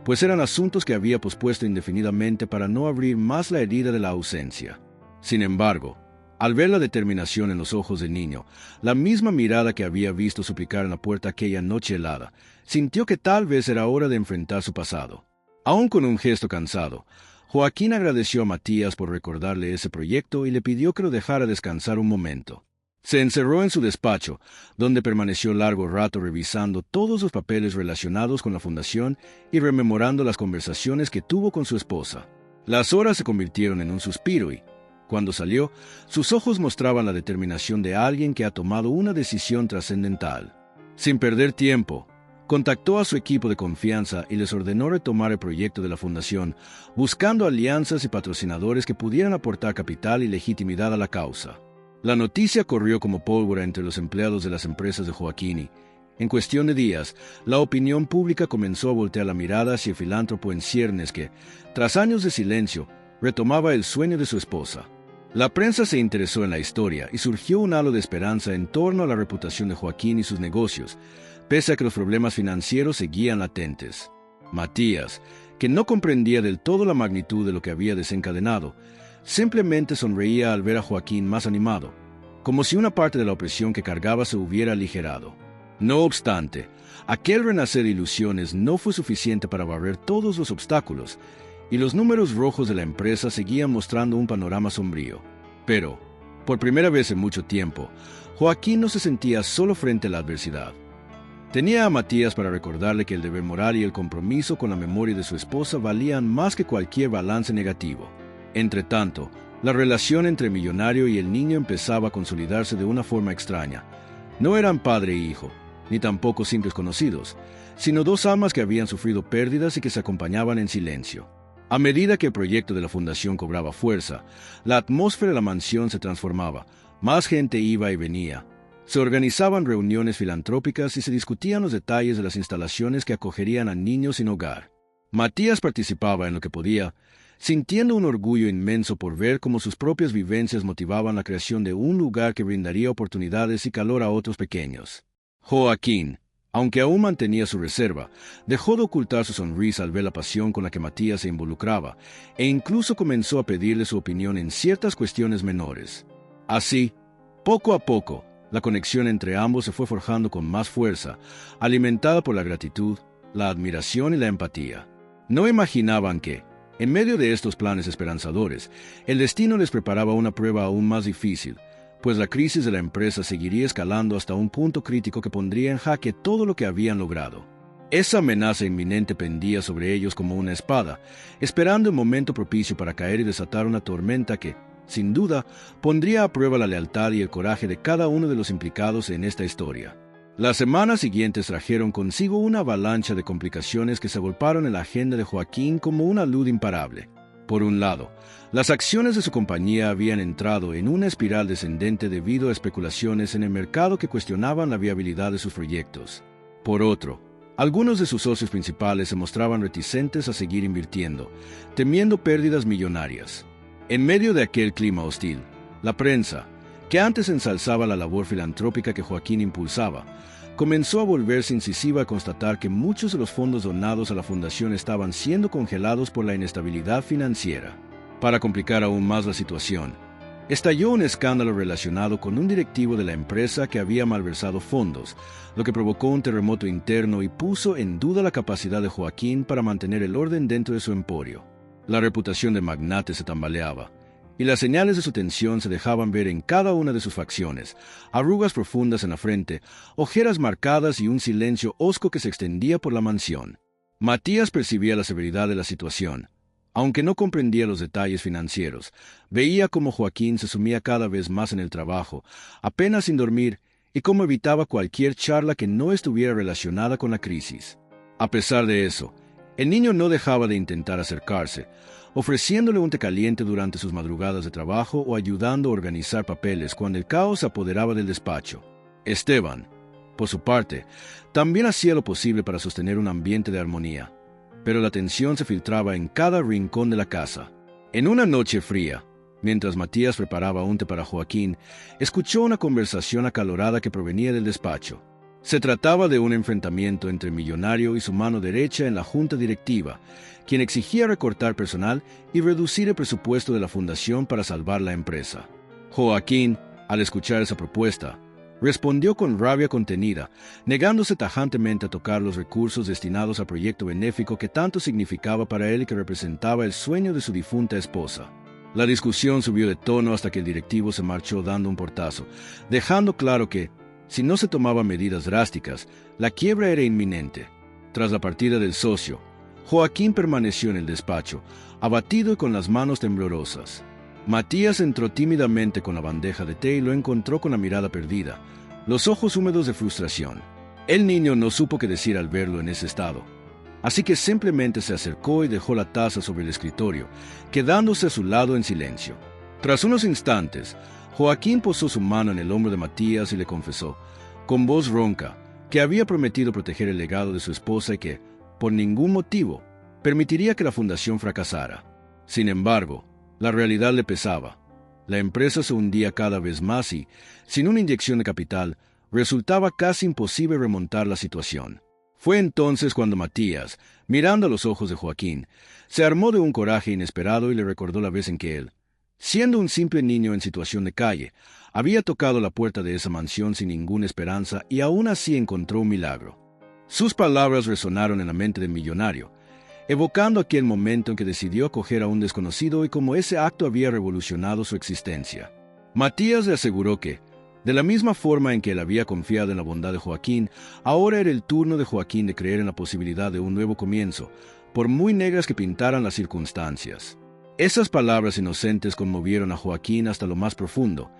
pues eran asuntos que había pospuesto indefinidamente para no abrir más la herida de la ausencia. Sin embargo, al ver la determinación en los ojos del niño, la misma mirada que había visto suplicar en la puerta aquella noche helada, sintió que tal vez era hora de enfrentar su pasado. Aún con un gesto cansado, Joaquín agradeció a Matías por recordarle ese proyecto y le pidió que lo dejara descansar un momento. Se encerró en su despacho, donde permaneció largo rato revisando todos los papeles relacionados con la fundación y rememorando las conversaciones que tuvo con su esposa. Las horas se convirtieron en un suspiro y, cuando salió, sus ojos mostraban la determinación de alguien que ha tomado una decisión trascendental. Sin perder tiempo, contactó a su equipo de confianza y les ordenó retomar el proyecto de la fundación, buscando alianzas y patrocinadores que pudieran aportar capital y legitimidad a la causa. La noticia corrió como pólvora entre los empleados de las empresas de Joaquín y, en cuestión de días, la opinión pública comenzó a voltear la mirada hacia el filántropo en ciernes que, tras años de silencio, retomaba el sueño de su esposa. La prensa se interesó en la historia y surgió un halo de esperanza en torno a la reputación de Joaquín y sus negocios, pese a que los problemas financieros seguían latentes. Matías, que no comprendía del todo la magnitud de lo que había desencadenado, simplemente sonreía al ver a Joaquín más animado, como si una parte de la opresión que cargaba se hubiera aligerado. No obstante, aquel renacer de ilusiones no fue suficiente para barrer todos los obstáculos, y los números rojos de la empresa seguían mostrando un panorama sombrío. Pero, por primera vez en mucho tiempo, Joaquín no se sentía solo frente a la adversidad. Tenía a Matías para recordarle que el deber moral y el compromiso con la memoria de su esposa valían más que cualquier balance negativo. Entretanto, la relación entre el millonario y el niño empezaba a consolidarse de una forma extraña. No eran padre e hijo, ni tampoco simples conocidos, sino dos almas que habían sufrido pérdidas y que se acompañaban en silencio. A medida que el proyecto de la fundación cobraba fuerza, la atmósfera de la mansión se transformaba, más gente iba y venía. Se organizaban reuniones filantrópicas y se discutían los detalles de las instalaciones que acogerían a niños sin hogar. Matías participaba en lo que podía, sintiendo un orgullo inmenso por ver cómo sus propias vivencias motivaban la creación de un lugar que brindaría oportunidades y calor a otros pequeños. Joaquín, aunque aún mantenía su reserva, dejó de ocultar su sonrisa al ver la pasión con la que Matías se involucraba, e incluso comenzó a pedirle su opinión en ciertas cuestiones menores. Así, poco a poco, la conexión entre ambos se fue forjando con más fuerza, alimentada por la gratitud, la admiración y la empatía. No imaginaban que, en medio de estos planes esperanzadores, el destino les preparaba una prueba aún más difícil, pues la crisis de la empresa seguiría escalando hasta un punto crítico que pondría en jaque todo lo que habían logrado. Esa amenaza inminente pendía sobre ellos como una espada, esperando el momento propicio para caer y desatar una tormenta que, sin duda, pondría a prueba la lealtad y el coraje de cada uno de los implicados en esta historia. Las semanas siguientes trajeron consigo una avalancha de complicaciones que se agolparon en la agenda de Joaquín como una luz imparable. Por un lado, las acciones de su compañía habían entrado en una espiral descendente debido a especulaciones en el mercado que cuestionaban la viabilidad de sus proyectos. Por otro, algunos de sus socios principales se mostraban reticentes a seguir invirtiendo, temiendo pérdidas millonarias. En medio de aquel clima hostil, la prensa, que antes ensalzaba la labor filantrópica que Joaquín impulsaba, comenzó a volverse incisiva a constatar que muchos de los fondos donados a la fundación estaban siendo congelados por la inestabilidad financiera. Para complicar aún más la situación, estalló un escándalo relacionado con un directivo de la empresa que había malversado fondos, lo que provocó un terremoto interno y puso en duda la capacidad de Joaquín para mantener el orden dentro de su emporio. La reputación del magnate se tambaleaba, y las señales de su tensión se dejaban ver en cada una de sus facciones: arrugas profundas en la frente, ojeras marcadas y un silencio hosco que se extendía por la mansión. Matías percibía la severidad de la situación. Aunque no comprendía los detalles financieros, veía cómo Joaquín se sumía cada vez más en el trabajo, apenas sin dormir, y cómo evitaba cualquier charla que no estuviera relacionada con la crisis. A pesar de eso, el niño no dejaba de intentar acercarse, ofreciéndole un té caliente durante sus madrugadas de trabajo o ayudando a organizar papeles cuando el caos se apoderaba del despacho. Esteban, por su parte, también hacía lo posible para sostener un ambiente de armonía, pero la tensión se filtraba en cada rincón de la casa. En una noche fría, mientras Matías preparaba un té para Joaquín, escuchó una conversación acalorada que provenía del despacho. Se trataba de un enfrentamiento entre el millonario y su mano derecha en la junta directiva, quien exigía recortar personal y reducir el presupuesto de la fundación para salvar la empresa. Joaquín, al escuchar esa propuesta, respondió con rabia contenida, negándose tajantemente a tocar los recursos destinados al proyecto benéfico que tanto significaba para él y que representaba el sueño de su difunta esposa. La discusión subió de tono hasta que el directivo se marchó dando un portazo, dejando claro que, si no se tomaban medidas drásticas, la quiebra era inminente. Tras la partida del socio, Joaquín permaneció en el despacho, abatido y con las manos temblorosas. Matías entró tímidamente con la bandeja de té y lo encontró con la mirada perdida, los ojos húmedos de frustración. El niño no supo qué decir al verlo en ese estado, así que simplemente se acercó y dejó la taza sobre el escritorio, quedándose a su lado en silencio. Tras unos instantes, Joaquín posó su mano en el hombro de Matías y le confesó, con voz ronca, que había prometido proteger el legado de su esposa y que, por ningún motivo, permitiría que la fundación fracasara. Sin embargo, la realidad le pesaba. La empresa se hundía cada vez más y, sin una inyección de capital, resultaba casi imposible remontar la situación. Fue entonces cuando Matías, mirando a los ojos de Joaquín, se armó de un coraje inesperado y le recordó la vez en que él, siendo un simple niño en situación de calle, había tocado la puerta de esa mansión sin ninguna esperanza y aún así encontró un milagro. Sus palabras resonaron en la mente del millonario, evocando aquel momento en que decidió acoger a un desconocido y cómo ese acto había revolucionado su existencia. Matías le aseguró que, de la misma forma en que él había confiado en la bondad de Joaquín, ahora era el turno de Joaquín de creer en la posibilidad de un nuevo comienzo, por muy negras que pintaran las circunstancias. Esas palabras inocentes conmovieron a Joaquín hasta lo más profundo,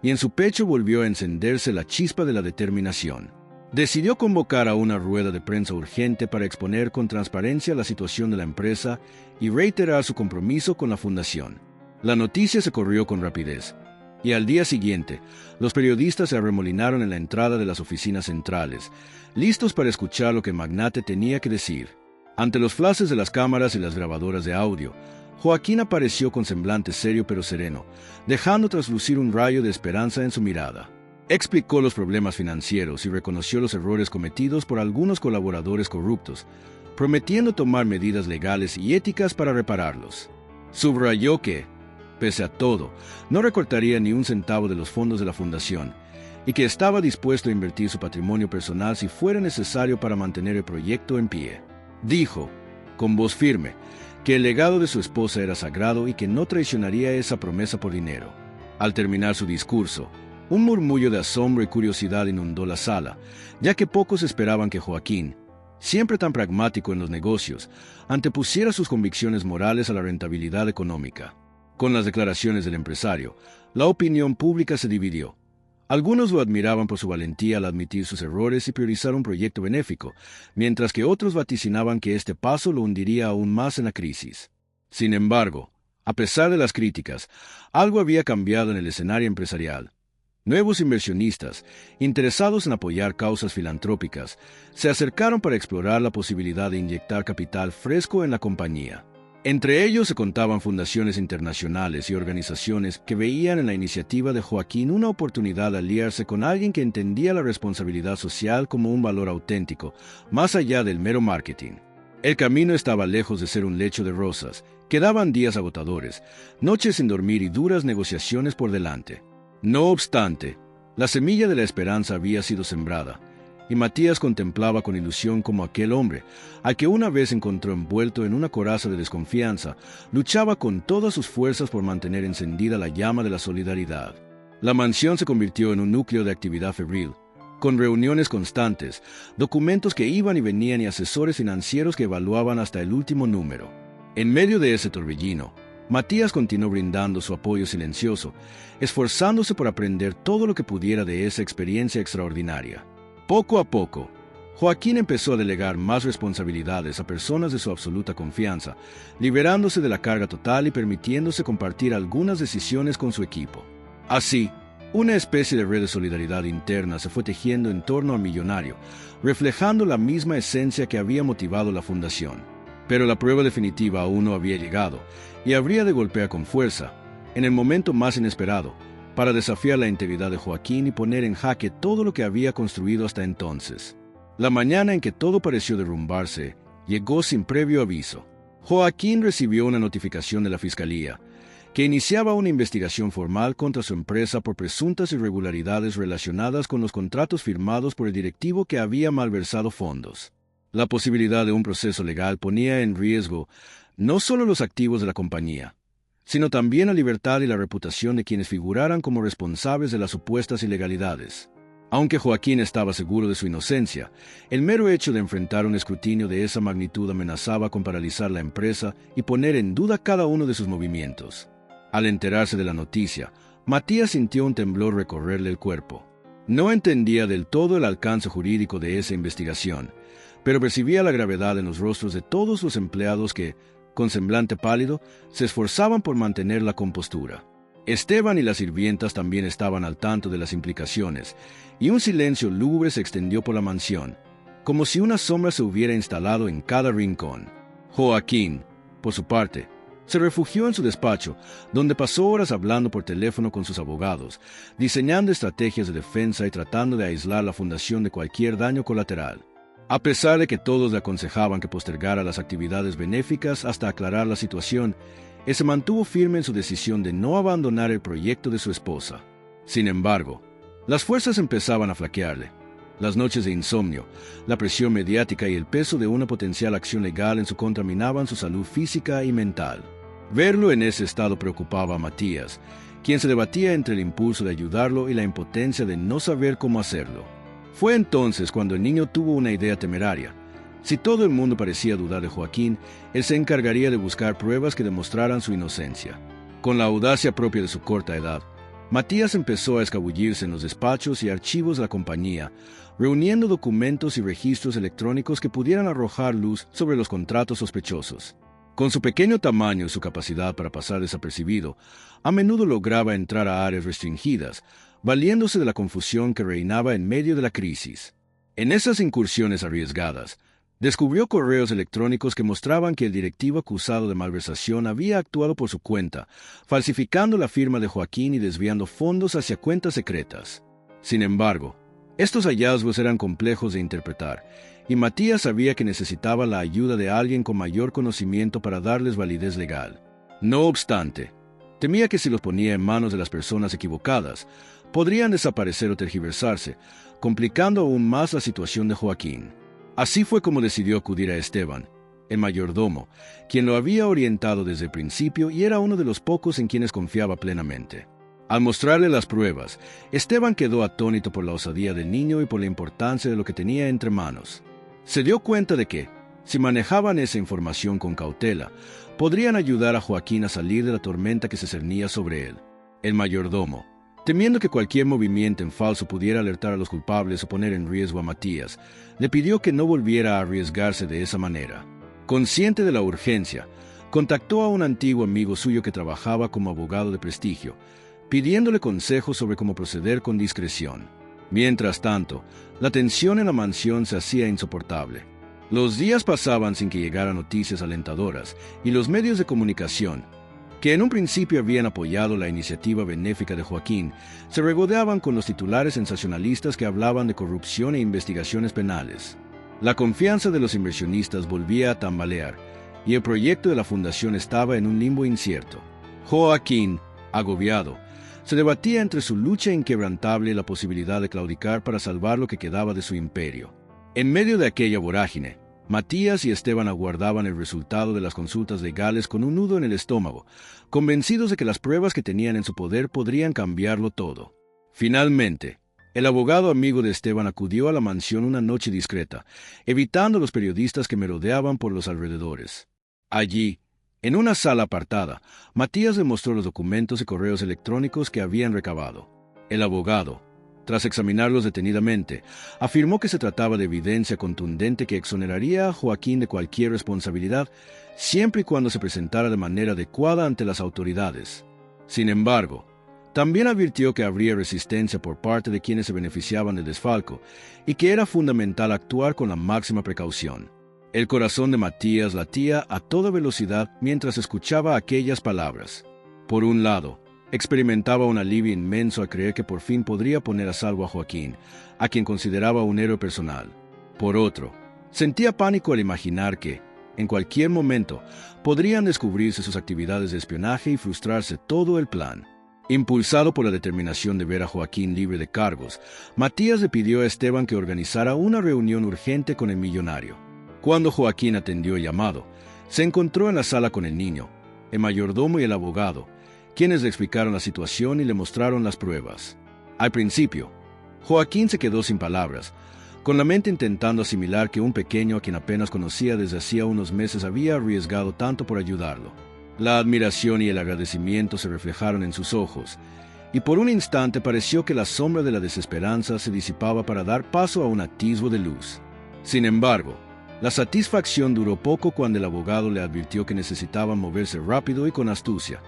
y en su pecho volvió a encenderse la chispa de la determinación. Decidió convocar a una rueda de prensa urgente para exponer con transparencia la situación de la empresa y reiterar su compromiso con la fundación. La noticia se corrió con rapidez, y al día siguiente, los periodistas se arremolinaron en la entrada de las oficinas centrales, listos para escuchar lo que el magnate tenía que decir. Ante los flashes de las cámaras y las grabadoras de audio, Joaquín apareció con semblante serio pero sereno, dejando traslucir un rayo de esperanza en su mirada. Explicó los problemas financieros y reconoció los errores cometidos por algunos colaboradores corruptos, prometiendo tomar medidas legales y éticas para repararlos. Subrayó que, pese a todo, no recortaría ni un centavo de los fondos de la fundación y que estaba dispuesto a invertir su patrimonio personal si fuera necesario para mantener el proyecto en pie. Dijo, con voz firme, que el legado de su esposa era sagrado y que no traicionaría esa promesa por dinero. Al terminar su discurso, un murmullo de asombro y curiosidad inundó la sala, ya que pocos esperaban que Joaquín, siempre tan pragmático en los negocios, antepusiera sus convicciones morales a la rentabilidad económica. Con las declaraciones del empresario, la opinión pública se dividió. Algunos lo admiraban por su valentía al admitir sus errores y priorizar un proyecto benéfico, mientras que otros vaticinaban que este paso lo hundiría aún más en la crisis. Sin embargo, a pesar de las críticas, algo había cambiado en el escenario empresarial. Nuevos inversionistas, interesados en apoyar causas filantrópicas, se acercaron para explorar la posibilidad de inyectar capital fresco en la compañía. Entre ellos se contaban fundaciones internacionales y organizaciones que veían en la iniciativa de Joaquín una oportunidad de aliarse con alguien que entendía la responsabilidad social como un valor auténtico, más allá del mero marketing. El camino estaba lejos de ser un lecho de rosas, quedaban días agotadores, noches sin dormir y duras negociaciones por delante. No obstante, la semilla de la esperanza había sido sembrada, y Matías contemplaba con ilusión cómo aquel hombre, al que una vez encontró envuelto en una coraza de desconfianza, luchaba con todas sus fuerzas por mantener encendida la llama de la solidaridad. La mansión se convirtió en un núcleo de actividad febril, con reuniones constantes, documentos que iban y venían y asesores financieros que evaluaban hasta el último número. En medio de ese torbellino, Matías continuó brindando su apoyo silencioso, esforzándose por aprender todo lo que pudiera de esa experiencia extraordinaria. Poco a poco, Joaquín empezó a delegar más responsabilidades a personas de su absoluta confianza, liberándose de la carga total y permitiéndose compartir algunas decisiones con su equipo. Así, una especie de red de solidaridad interna se fue tejiendo en torno al millonario, reflejando la misma esencia que había motivado la fundación. Pero la prueba definitiva aún no había llegado, y habría de golpear con fuerza, en el momento más inesperado, para desafiar la integridad de Joaquín y poner en jaque todo lo que había construido hasta entonces. La mañana en que todo pareció derrumbarse, llegó sin previo aviso. Joaquín recibió una notificación de la Fiscalía, que iniciaba una investigación formal contra su empresa por presuntas irregularidades relacionadas con los contratos firmados por el directivo que había malversado fondos. La posibilidad de un proceso legal ponía en riesgo no solo los activos de la compañía, sino también la libertad y la reputación de quienes figuraran como responsables de las supuestas ilegalidades. Aunque Joaquín estaba seguro de su inocencia, el mero hecho de enfrentar un escrutinio de esa magnitud amenazaba con paralizar la empresa y poner en duda cada uno de sus movimientos. Al enterarse de la noticia, Matías sintió un temblor recorrerle el cuerpo. No entendía del todo el alcance jurídico de esa investigación, pero percibía la gravedad en los rostros de todos los empleados que, con semblante pálido, se esforzaban por mantener la compostura. Esteban y las sirvientas también estaban al tanto de las implicaciones, y un silencio lúgubre se extendió por la mansión, como si una sombra se hubiera instalado en cada rincón. Joaquín, por su parte, se refugió en su despacho, donde pasó horas hablando por teléfono con sus abogados, diseñando estrategias de defensa y tratando de aislar la fundación de cualquier daño colateral. A pesar de que todos le aconsejaban que postergara las actividades benéficas hasta aclarar la situación, él se mantuvo firme en su decisión de no abandonar el proyecto de su esposa. Sin embargo, las fuerzas empezaban a flaquearle. Las noches de insomnio, la presión mediática y el peso de una potencial acción legal en su contra minaban su salud física y mental. Verlo en ese estado preocupaba a Matías, quien se debatía entre el impulso de ayudarlo y la impotencia de no saber cómo hacerlo. Fue entonces cuando el niño tuvo una idea temeraria. Si todo el mundo parecía dudar de Joaquín, él se encargaría de buscar pruebas que demostraran su inocencia. Con la audacia propia de su corta edad, Matías empezó a escabullirse en los despachos y archivos de la compañía, reuniendo documentos y registros electrónicos que pudieran arrojar luz sobre los contratos sospechosos. Con su pequeño tamaño y su capacidad para pasar desapercibido, a menudo lograba entrar a áreas restringidas, valiéndose de la confusión que reinaba en medio de la crisis. En esas incursiones arriesgadas, descubrió correos electrónicos que mostraban que el directivo acusado de malversación había actuado por su cuenta, falsificando la firma de Joaquín y desviando fondos hacia cuentas secretas. Sin embargo, estos hallazgos eran complejos de interpretar, y Matías sabía que necesitaba la ayuda de alguien con mayor conocimiento para darles validez legal. No obstante, temía que si los ponía en manos de las personas equivocadas, podrían desaparecer o tergiversarse, complicando aún más la situación de Joaquín. Así fue como decidió acudir a Esteban, el mayordomo, quien lo había orientado desde el principio y era uno de los pocos en quienes confiaba plenamente. Al mostrarle las pruebas, Esteban quedó atónito por la osadía del niño y por la importancia de lo que tenía entre manos. Se dio cuenta de que, si manejaban esa información con cautela, podrían ayudar a Joaquín a salir de la tormenta que se cernía sobre él. El mayordomo, temiendo que cualquier movimiento en falso pudiera alertar a los culpables o poner en riesgo a Matías, le pidió que no volviera a arriesgarse de esa manera. Consciente de la urgencia, contactó a un antiguo amigo suyo que trabajaba como abogado de prestigio, pidiéndole consejos sobre cómo proceder con discreción. Mientras tanto, la tensión en la mansión se hacía insoportable. Los días pasaban sin que llegaran noticias alentadoras, y los medios de comunicación, que en un principio habían apoyado la iniciativa benéfica de Joaquín, se regodeaban con los titulares sensacionalistas que hablaban de corrupción e investigaciones penales. La confianza de los inversionistas volvía a tambalear, y el proyecto de la fundación estaba en un limbo incierto. Joaquín, agobiado, se debatía entre su lucha inquebrantable y la posibilidad de claudicar para salvar lo que quedaba de su imperio. En medio de aquella vorágine, Matías y Esteban aguardaban el resultado de las consultas legales con un nudo en el estómago, convencidos de que las pruebas que tenían en su poder podrían cambiarlo todo. Finalmente, el abogado amigo de Esteban acudió a la mansión una noche discreta, evitando a los periodistas que merodeaban por los alrededores. Allí, en una sala apartada, Matías le mostró los documentos y correos electrónicos que habían recabado. El abogado, tras examinarlos detenidamente, afirmó que se trataba de evidencia contundente que exoneraría a Joaquín de cualquier responsabilidad, siempre y cuando se presentara de manera adecuada ante las autoridades. Sin embargo, también advirtió que habría resistencia por parte de quienes se beneficiaban del desfalco y que era fundamental actuar con la máxima precaución. El corazón de Matías latía a toda velocidad mientras escuchaba aquellas palabras. Por un lado, experimentaba un alivio inmenso al creer que por fin podría poner a salvo a Joaquín, a quien consideraba un héroe personal. Por otro, sentía pánico al imaginar que, en cualquier momento, podrían descubrirse sus actividades de espionaje y frustrarse todo el plan. Impulsado por la determinación de ver a Joaquín libre de cargos, Matías le pidió a Esteban que organizara una reunión urgente con el millonario. Cuando Joaquín atendió el llamado, se encontró en la sala con el niño, el mayordomo y el abogado, quienes le explicaron la situación y le mostraron las pruebas. Al principio, Joaquín se quedó sin palabras, con la mente intentando asimilar que un pequeño a quien apenas conocía desde hacía unos meses había arriesgado tanto por ayudarlo. La admiración y el agradecimiento se reflejaron en sus ojos, y por un instante pareció que la sombra de la desesperanza se disipaba para dar paso a un atisbo de luz. Sin embargo, la satisfacción duró poco cuando el abogado le advirtió que necesitaban moverse rápido y con astucia.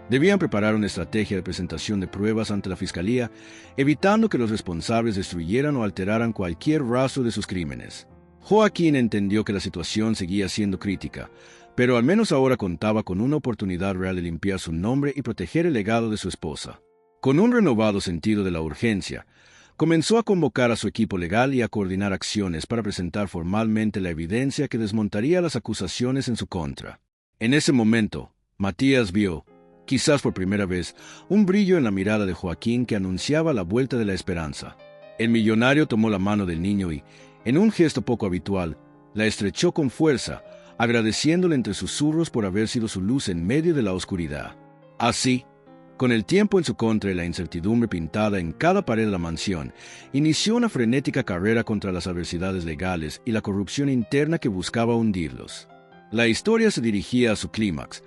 Debían preparar una estrategia de presentación de pruebas ante la fiscalía, evitando que los responsables destruyeran o alteraran cualquier rastro de sus crímenes. Joaquín entendió que la situación seguía siendo crítica, pero al menos ahora contaba con una oportunidad real de limpiar su nombre y proteger el legado de su esposa. Con un renovado sentido de la urgencia, comenzó a convocar a su equipo legal y a coordinar acciones para presentar formalmente la evidencia que desmontaría las acusaciones en su contra. En ese momento, Matías vio, quizás por primera vez, un brillo en la mirada de Joaquín que anunciaba la vuelta de la esperanza. El millonario tomó la mano del niño y, en un gesto poco habitual, la estrechó con fuerza, agradeciéndole entre susurros por haber sido su luz en medio de la oscuridad. Así, con el tiempo en su contra y la incertidumbre pintada en cada pared de la mansión, inició una frenética carrera contra las adversidades legales y la corrupción interna que buscaba hundirlos. La historia se dirigía a su clímax.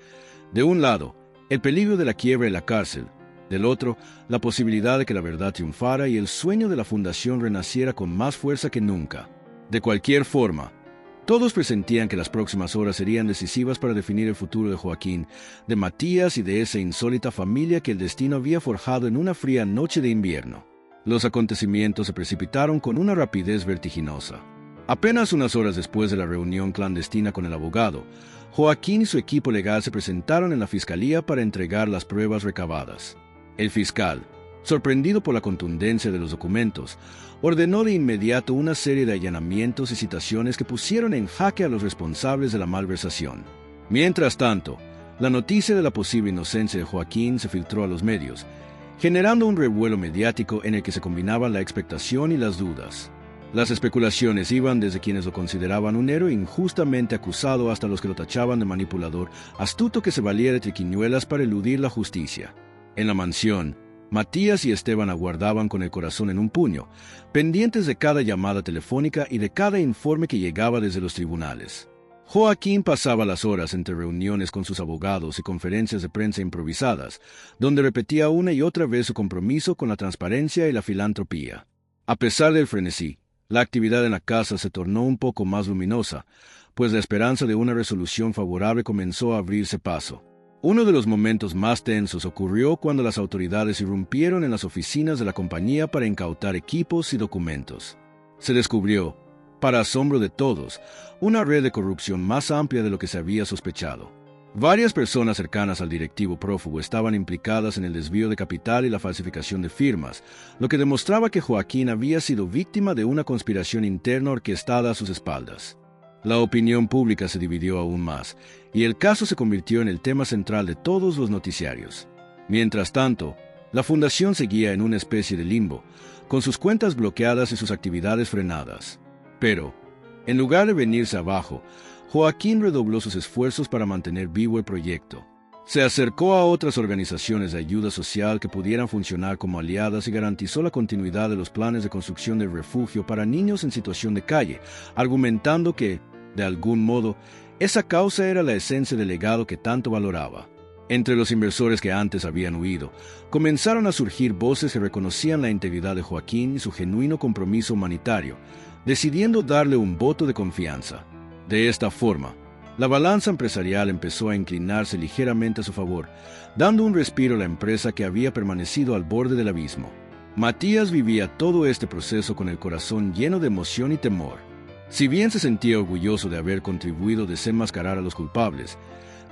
De un lado, el peligro de la quiebra y la cárcel; del otro, la posibilidad de que la verdad triunfara y el sueño de la fundación renaciera con más fuerza que nunca. De cualquier forma, todos presentían que las próximas horas serían decisivas para definir el futuro de Joaquín, de Matías y de esa insólita familia que el destino había forjado en una fría noche de invierno. Los acontecimientos se precipitaron con una rapidez vertiginosa. Apenas unas horas después de la reunión clandestina con el abogado, Joaquín y su equipo legal se presentaron en la fiscalía para entregar las pruebas recabadas. El fiscal, sorprendido por la contundencia de los documentos, ordenó de inmediato una serie de allanamientos y citaciones que pusieron en jaque a los responsables de la malversación. Mientras tanto, la noticia de la posible inocencia de Joaquín se filtró a los medios, generando un revuelo mediático en el que se combinaban la expectación y las dudas. Las especulaciones iban desde quienes lo consideraban un héroe injustamente acusado hasta los que lo tachaban de manipulador, astuto que se valía de triquiñuelas para eludir la justicia. En la mansión, Matías y Esteban aguardaban con el corazón en un puño, pendientes de cada llamada telefónica y de cada informe que llegaba desde los tribunales. Joaquín pasaba las horas entre reuniones con sus abogados y conferencias de prensa improvisadas, donde repetía una y otra vez su compromiso con la transparencia y la filantropía. A pesar del frenesí, la actividad en la casa se tornó un poco más luminosa, pues la esperanza de una resolución favorable comenzó a abrirse paso. Uno de los momentos más tensos ocurrió cuando las autoridades irrumpieron en las oficinas de la compañía para incautar equipos y documentos. Se descubrió, para asombro de todos, una red de corrupción más amplia de lo que se había sospechado. Varias personas cercanas al directivo prófugo estaban implicadas en el desvío de capital y la falsificación de firmas, lo que demostraba que Joaquín había sido víctima de una conspiración interna orquestada a sus espaldas. La opinión pública se dividió aún más, y el caso se convirtió en el tema central de todos los noticiarios. Mientras tanto, la fundación seguía en una especie de limbo, con sus cuentas bloqueadas y sus actividades frenadas. Pero, en lugar de venirse abajo, Joaquín redobló sus esfuerzos para mantener vivo el proyecto. Se acercó a otras organizaciones de ayuda social que pudieran funcionar como aliadas y garantizó la continuidad de los planes de construcción de refugio para niños en situación de calle, argumentando que, de algún modo, esa causa era la esencia del legado que tanto valoraba. Entre los inversores que antes habían huido, comenzaron a surgir voces que reconocían la integridad de Joaquín y su genuino compromiso humanitario, decidiendo darle un voto de confianza. De esta forma, la balanza empresarial empezó a inclinarse ligeramente a su favor, dando un respiro a la empresa que había permanecido al borde del abismo. Matías vivía todo este proceso con el corazón lleno de emoción y temor. Si bien se sentía orgulloso de haber contribuido a desenmascarar a los culpables,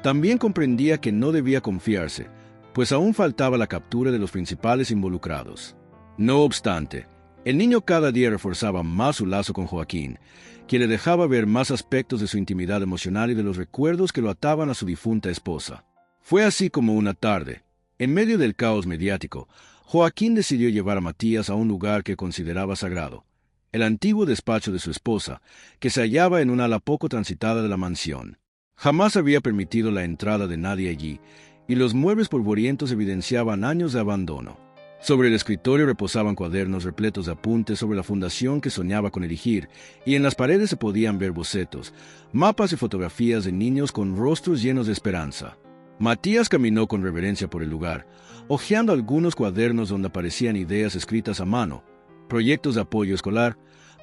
también comprendía que no debía confiarse, pues aún faltaba la captura de los principales involucrados. No obstante, el niño cada día reforzaba más su lazo con Joaquín, quien le dejaba ver más aspectos de su intimidad emocional y de los recuerdos que lo ataban a su difunta esposa. Fue así como una tarde, en medio del caos mediático, Joaquín decidió llevar a Matías a un lugar que consideraba sagrado, el antiguo despacho de su esposa, que se hallaba en una ala poco transitada de la mansión. Jamás había permitido la entrada de nadie allí, y los muebles polvorientos evidenciaban años de abandono. Sobre el escritorio reposaban cuadernos repletos de apuntes sobre la fundación que soñaba con erigir, y en las paredes se podían ver bocetos, mapas y fotografías de niños con rostros llenos de esperanza. Matías caminó con reverencia por el lugar, hojeando algunos cuadernos donde aparecían ideas escritas a mano, proyectos de apoyo escolar,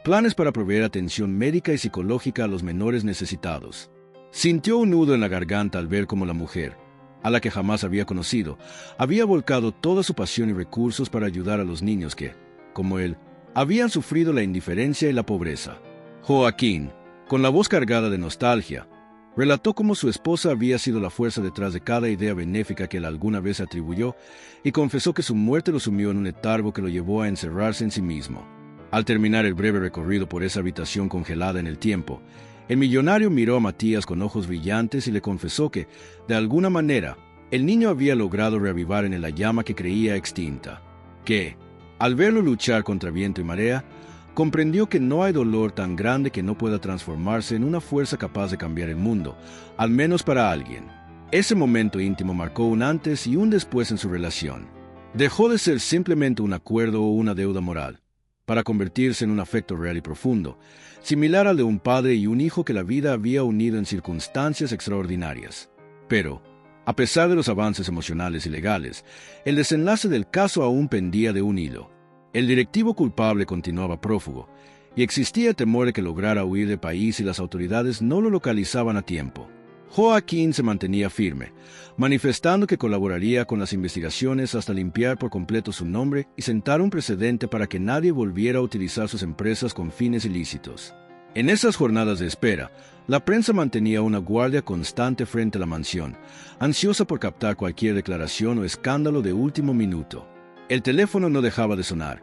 planes para proveer atención médica y psicológica a los menores necesitados. Sintió un nudo en la garganta al ver cómo la mujer, a la que jamás había conocido, había volcado toda su pasión y recursos para ayudar a los niños que, como él, habían sufrido la indiferencia y la pobreza. Joaquín, con la voz cargada de nostalgia, relató cómo su esposa había sido la fuerza detrás de cada idea benéfica que él alguna vez atribuyó y confesó que su muerte lo sumió en un letargo que lo llevó a encerrarse en sí mismo. Al terminar el breve recorrido por esa habitación congelada en el tiempo, el millonario miró a Matías con ojos brillantes y le confesó que, de alguna manera, el niño había logrado reavivar en él la llama que creía extinta. Que, al verlo luchar contra viento y marea, comprendió que no hay dolor tan grande que no pueda transformarse en una fuerza capaz de cambiar el mundo, al menos para alguien. Ese momento íntimo marcó un antes y un después en su relación. Dejó de ser simplemente un acuerdo o una deuda moral, para convertirse en un afecto real y profundo, similar al de un padre y un hijo que la vida había unido en circunstancias extraordinarias. Pero, a pesar de los avances emocionales y legales, el desenlace del caso aún pendía de un hilo. El directivo culpable continuaba prófugo, y existía temor de que lograra huir del país si las autoridades no lo localizaban a tiempo. Joaquín se mantenía firme, manifestando que colaboraría con las investigaciones hasta limpiar por completo su nombre y sentar un precedente para que nadie volviera a utilizar sus empresas con fines ilícitos. En esas jornadas de espera, la prensa mantenía una guardia constante frente a la mansión, ansiosa por captar cualquier declaración o escándalo de último minuto. El teléfono no dejaba de sonar,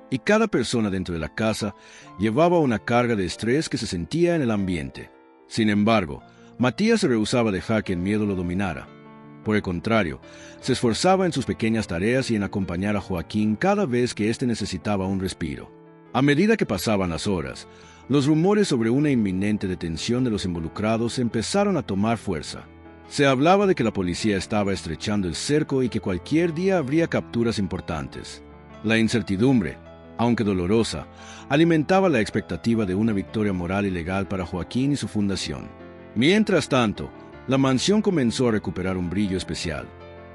y cada persona dentro de la casa llevaba una carga de estrés que se sentía en el ambiente. Sin embargo, Matías se rehusaba a dejar que el miedo lo dominara. Por el contrario, se esforzaba en sus pequeñas tareas y en acompañar a Joaquín cada vez que éste necesitaba un respiro. A medida que pasaban las horas, los rumores sobre una inminente detención de los involucrados empezaron a tomar fuerza. Se hablaba de que la policía estaba estrechando el cerco y que cualquier día habría capturas importantes. La incertidumbre, aunque dolorosa, alimentaba la expectativa de una victoria moral y legal para Joaquín y su fundación. Mientras tanto, la mansión comenzó a recuperar un brillo especial.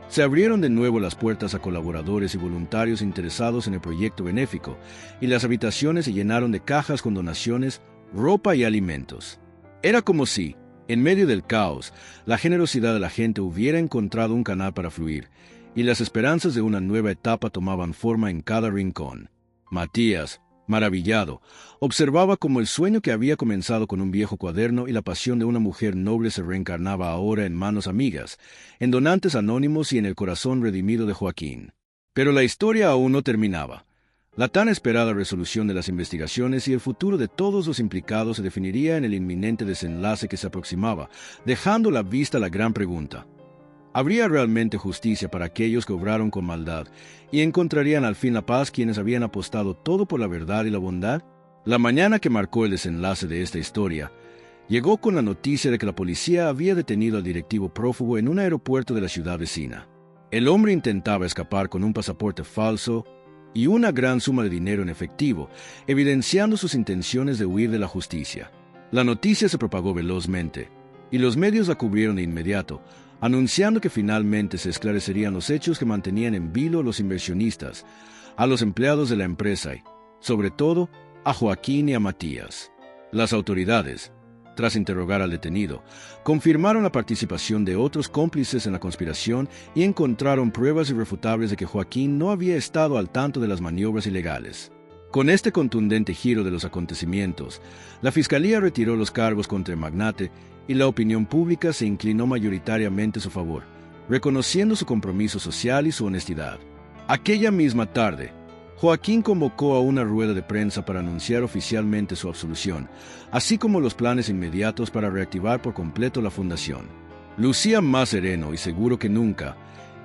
Se abrieron de nuevo las puertas a colaboradores y voluntarios interesados en el proyecto benéfico, y las habitaciones se llenaron de cajas con donaciones, ropa y alimentos. Era como si, en medio del caos, la generosidad de la gente hubiera encontrado un canal para fluir, y las esperanzas de una nueva etapa tomaban forma en cada rincón. Matías, maravillado, observaba cómo el sueño que había comenzado con un viejo cuaderno y la pasión de una mujer noble se reencarnaba ahora en manos amigas, en donantes anónimos y en el corazón redimido de Joaquín. Pero la historia aún no terminaba. La tan esperada resolución de las investigaciones y el futuro de todos los implicados se definiría en el inminente desenlace que se aproximaba, dejando a la vista la gran pregunta: ¿habría realmente justicia para aquellos que obraron con maldad y encontrarían al fin la paz quienes habían apostado todo por la verdad y la bondad? La mañana que marcó el desenlace de esta historia llegó con la noticia de que la policía había detenido al directivo prófugo en un aeropuerto de la ciudad vecina. El hombre intentaba escapar con un pasaporte falso y una gran suma de dinero en efectivo, evidenciando sus intenciones de huir de la justicia. La noticia se propagó velozmente, y los medios la cubrieron de inmediato, anunciando que finalmente se esclarecerían los hechos que mantenían en vilo a los inversionistas, a los empleados de la empresa y, sobre todo, a Joaquín y a Matías. Las autoridades, tras interrogar al detenido, confirmaron la participación de otros cómplices en la conspiración y encontraron pruebas irrefutables de que Joaquín no había estado al tanto de las maniobras ilegales. Con este contundente giro de los acontecimientos, la Fiscalía retiró los cargos contra el magnate y la opinión pública se inclinó mayoritariamente a su favor, reconociendo su compromiso social y su honestidad. Aquella misma tarde, Joaquín convocó a una rueda de prensa para anunciar oficialmente su absolución, así como los planes inmediatos para reactivar por completo la fundación. Lucía más sereno y seguro que nunca,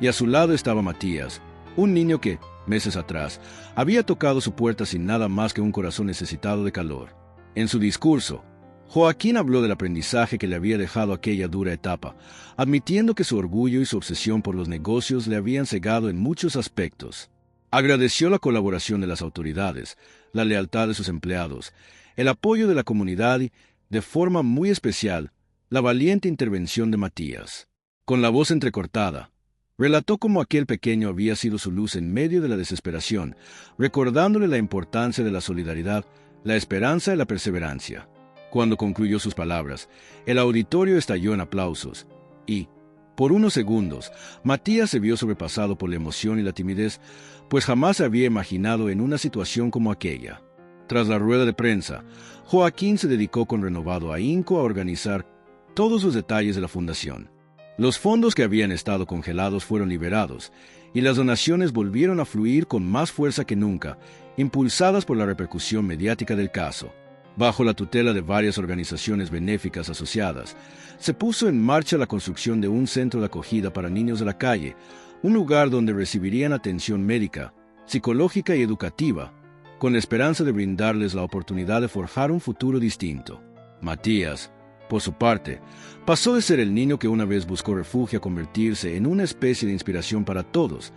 y a su lado estaba Matías, un niño que, meses atrás, había tocado su puerta sin nada más que un corazón necesitado de calor. En su discurso, Joaquín habló del aprendizaje que le había dejado aquella dura etapa, admitiendo que su orgullo y su obsesión por los negocios le habían cegado en muchos aspectos. Agradeció la colaboración de las autoridades, la lealtad de sus empleados, el apoyo de la comunidad y, de forma muy especial, la valiente intervención de Matías. Con la voz entrecortada, relató cómo aquel pequeño había sido su luz en medio de la desesperación, recordándole la importancia de la solidaridad, la esperanza y la perseverancia. Cuando concluyó sus palabras, el auditorio estalló en aplausos y, por unos segundos, Matías se vio sobrepasado por la emoción y la timidez, pues jamás se había imaginado en una situación como aquella. Tras la rueda de prensa, Joaquín se dedicó con renovado ahínco a organizar todos los detalles de la fundación. Los fondos que habían estado congelados fueron liberados, y las donaciones volvieron a fluir con más fuerza que nunca, impulsadas por la repercusión mediática del caso. Bajo la tutela de varias organizaciones benéficas asociadas, se puso en marcha la construcción de un centro de acogida para niños de la calle, un lugar donde recibirían atención médica, psicológica y educativa, con la esperanza de brindarles la oportunidad de forjar un futuro distinto. Matías, por su parte, pasó de ser el niño que una vez buscó refugio a convertirse en una especie de inspiración para todos,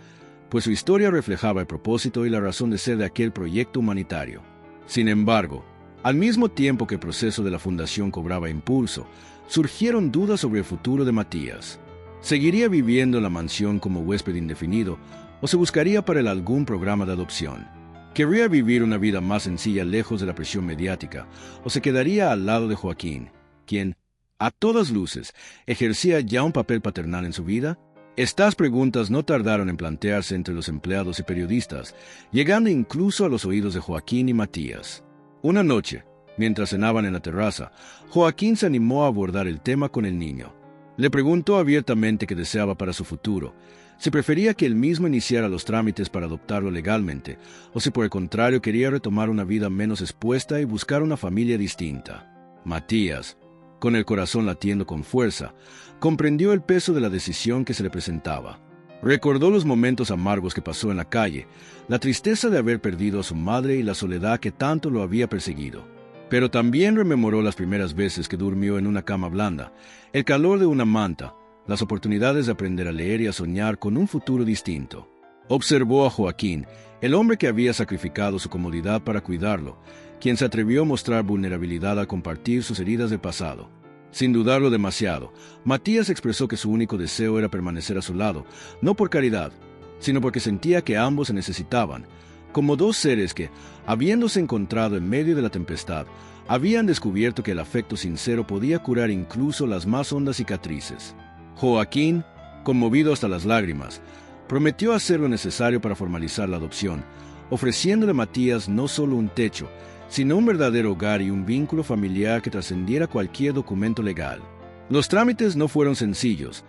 pues su historia reflejaba el propósito y la razón de ser de aquel proyecto humanitario. Sin embargo, al mismo tiempo que el proceso de la fundación cobraba impulso, surgieron dudas sobre el futuro de Matías. ¿Seguiría viviendo en la mansión como huésped indefinido o se buscaría para él algún programa de adopción? ¿Querría vivir una vida más sencilla lejos de la presión mediática o se quedaría al lado de Joaquín, quien, a todas luces, ejercía ya un papel paternal en su vida? Estas preguntas no tardaron en plantearse entre los empleados y periodistas, llegando incluso a los oídos de Joaquín y Matías. Una noche, mientras cenaban en la terraza, Joaquín se animó a abordar el tema con el niño. Le preguntó abiertamente qué deseaba para su futuro, si prefería que él mismo iniciara los trámites para adoptarlo legalmente, o si por el contrario quería retomar una vida menos expuesta y buscar una familia distinta. Matías, con el corazón latiendo con fuerza, comprendió el peso de la decisión que se le presentaba. Recordó los momentos amargos que pasó en la calle, la tristeza de haber perdido a su madre y la soledad que tanto lo había perseguido. Pero también rememoró las primeras veces que durmió en una cama blanda, el calor de una manta, las oportunidades de aprender a leer y a soñar con un futuro distinto. Observó a Joaquín, el hombre que había sacrificado su comodidad para cuidarlo, quien se atrevió a mostrar vulnerabilidad al compartir sus heridas del pasado. Sin dudarlo demasiado, Matías expresó que su único deseo era permanecer a su lado, no por caridad, sino porque sentía que ambos se necesitaban, como dos seres que, habiéndose encontrado en medio de la tempestad, habían descubierto que el afecto sincero podía curar incluso las más hondas cicatrices. Joaquín, conmovido hasta las lágrimas, prometió hacer lo necesario para formalizar la adopción, ofreciéndole a Matías no solo un techo, sino un verdadero hogar y un vínculo familiar que trascendiera cualquier documento legal. Los trámites no fueron sencillos,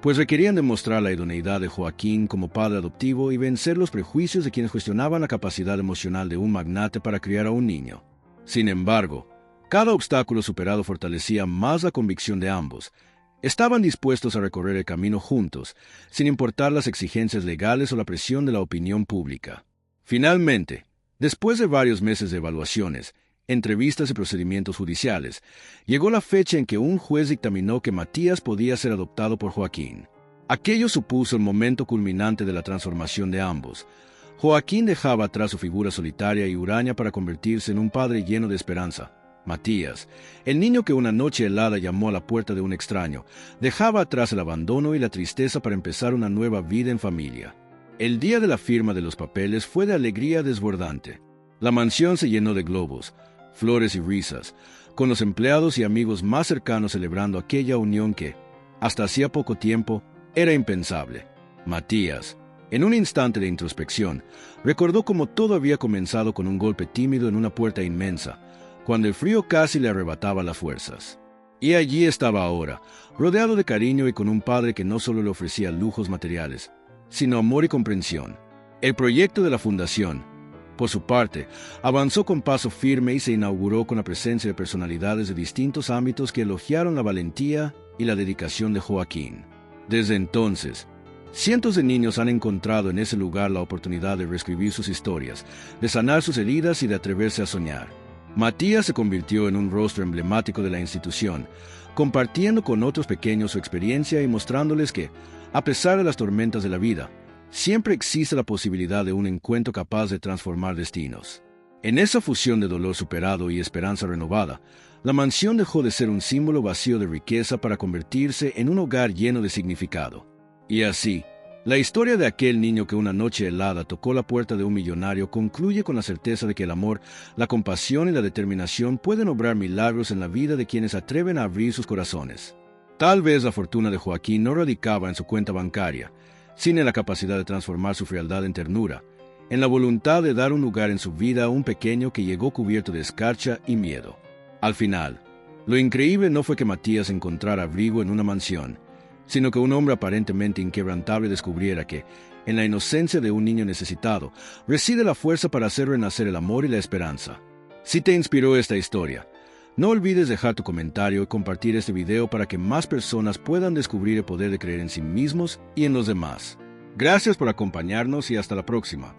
pues requerían demostrar la idoneidad de Joaquín como padre adoptivo y vencer los prejuicios de quienes cuestionaban la capacidad emocional de un magnate para criar a un niño. Sin embargo, cada obstáculo superado fortalecía más la convicción de ambos. Estaban dispuestos a recorrer el camino juntos, sin importar las exigencias legales o la presión de la opinión pública. Finalmente, después de varios meses de evaluaciones, entrevistas y procedimientos judiciales, llegó la fecha en que un juez dictaminó que Matías podía ser adoptado por Joaquín. Aquello supuso el momento culminante de la transformación de ambos. Joaquín dejaba atrás su figura solitaria y huraña para convertirse en un padre lleno de esperanza. Matías, el niño que una noche helada llamó a la puerta de un extraño, dejaba atrás el abandono y la tristeza para empezar una nueva vida en familia. El día de la firma de los papeles fue de alegría desbordante. La mansión se llenó de globos, flores y risas, con los empleados y amigos más cercanos celebrando aquella unión que, hasta hacía poco tiempo, era impensable. Matías, en un instante de introspección, recordó cómo todo había comenzado con un golpe tímido en una puerta inmensa, cuando el frío casi le arrebataba las fuerzas. Y allí estaba ahora, rodeado de cariño y con un padre que no solo le ofrecía lujos materiales, sino amor y comprensión. El proyecto de la fundación, por su parte, avanzó con paso firme y se inauguró con la presencia de personalidades de distintos ámbitos que elogiaron la valentía y la dedicación de Joaquín. Desde entonces, cientos de niños han encontrado en ese lugar la oportunidad de reescribir sus historias, de sanar sus heridas y de atreverse a soñar. Matías se convirtió en un rostro emblemático de la institución, compartiendo con otros pequeños su experiencia y mostrándoles que, a pesar de las tormentas de la vida, siempre existe la posibilidad de un encuentro capaz de transformar destinos. En esa fusión de dolor superado y esperanza renovada, la mansión dejó de ser un símbolo vacío de riqueza para convertirse en un hogar lleno de significado. Y así, la historia de aquel niño que una noche helada tocó la puerta de un millonario concluye con la certeza de que el amor, la compasión y la determinación pueden obrar milagros en la vida de quienes atreven a abrir sus corazones. Tal vez la fortuna de Joaquín no radicaba en su cuenta bancaria, sino en la capacidad de transformar su frialdad en ternura, en la voluntad de dar un lugar en su vida a un pequeño que llegó cubierto de escarcha y miedo. Al final, lo increíble no fue que Matías encontrara abrigo en una mansión, sino que un hombre aparentemente inquebrantable descubriera que, en la inocencia de un niño necesitado, reside la fuerza para hacer renacer el amor y la esperanza. Si te inspiró esta historia, no olvides dejar tu comentario y compartir este video para que más personas puedan descubrir el poder de creer en sí mismos y en los demás. Gracias por acompañarnos y hasta la próxima.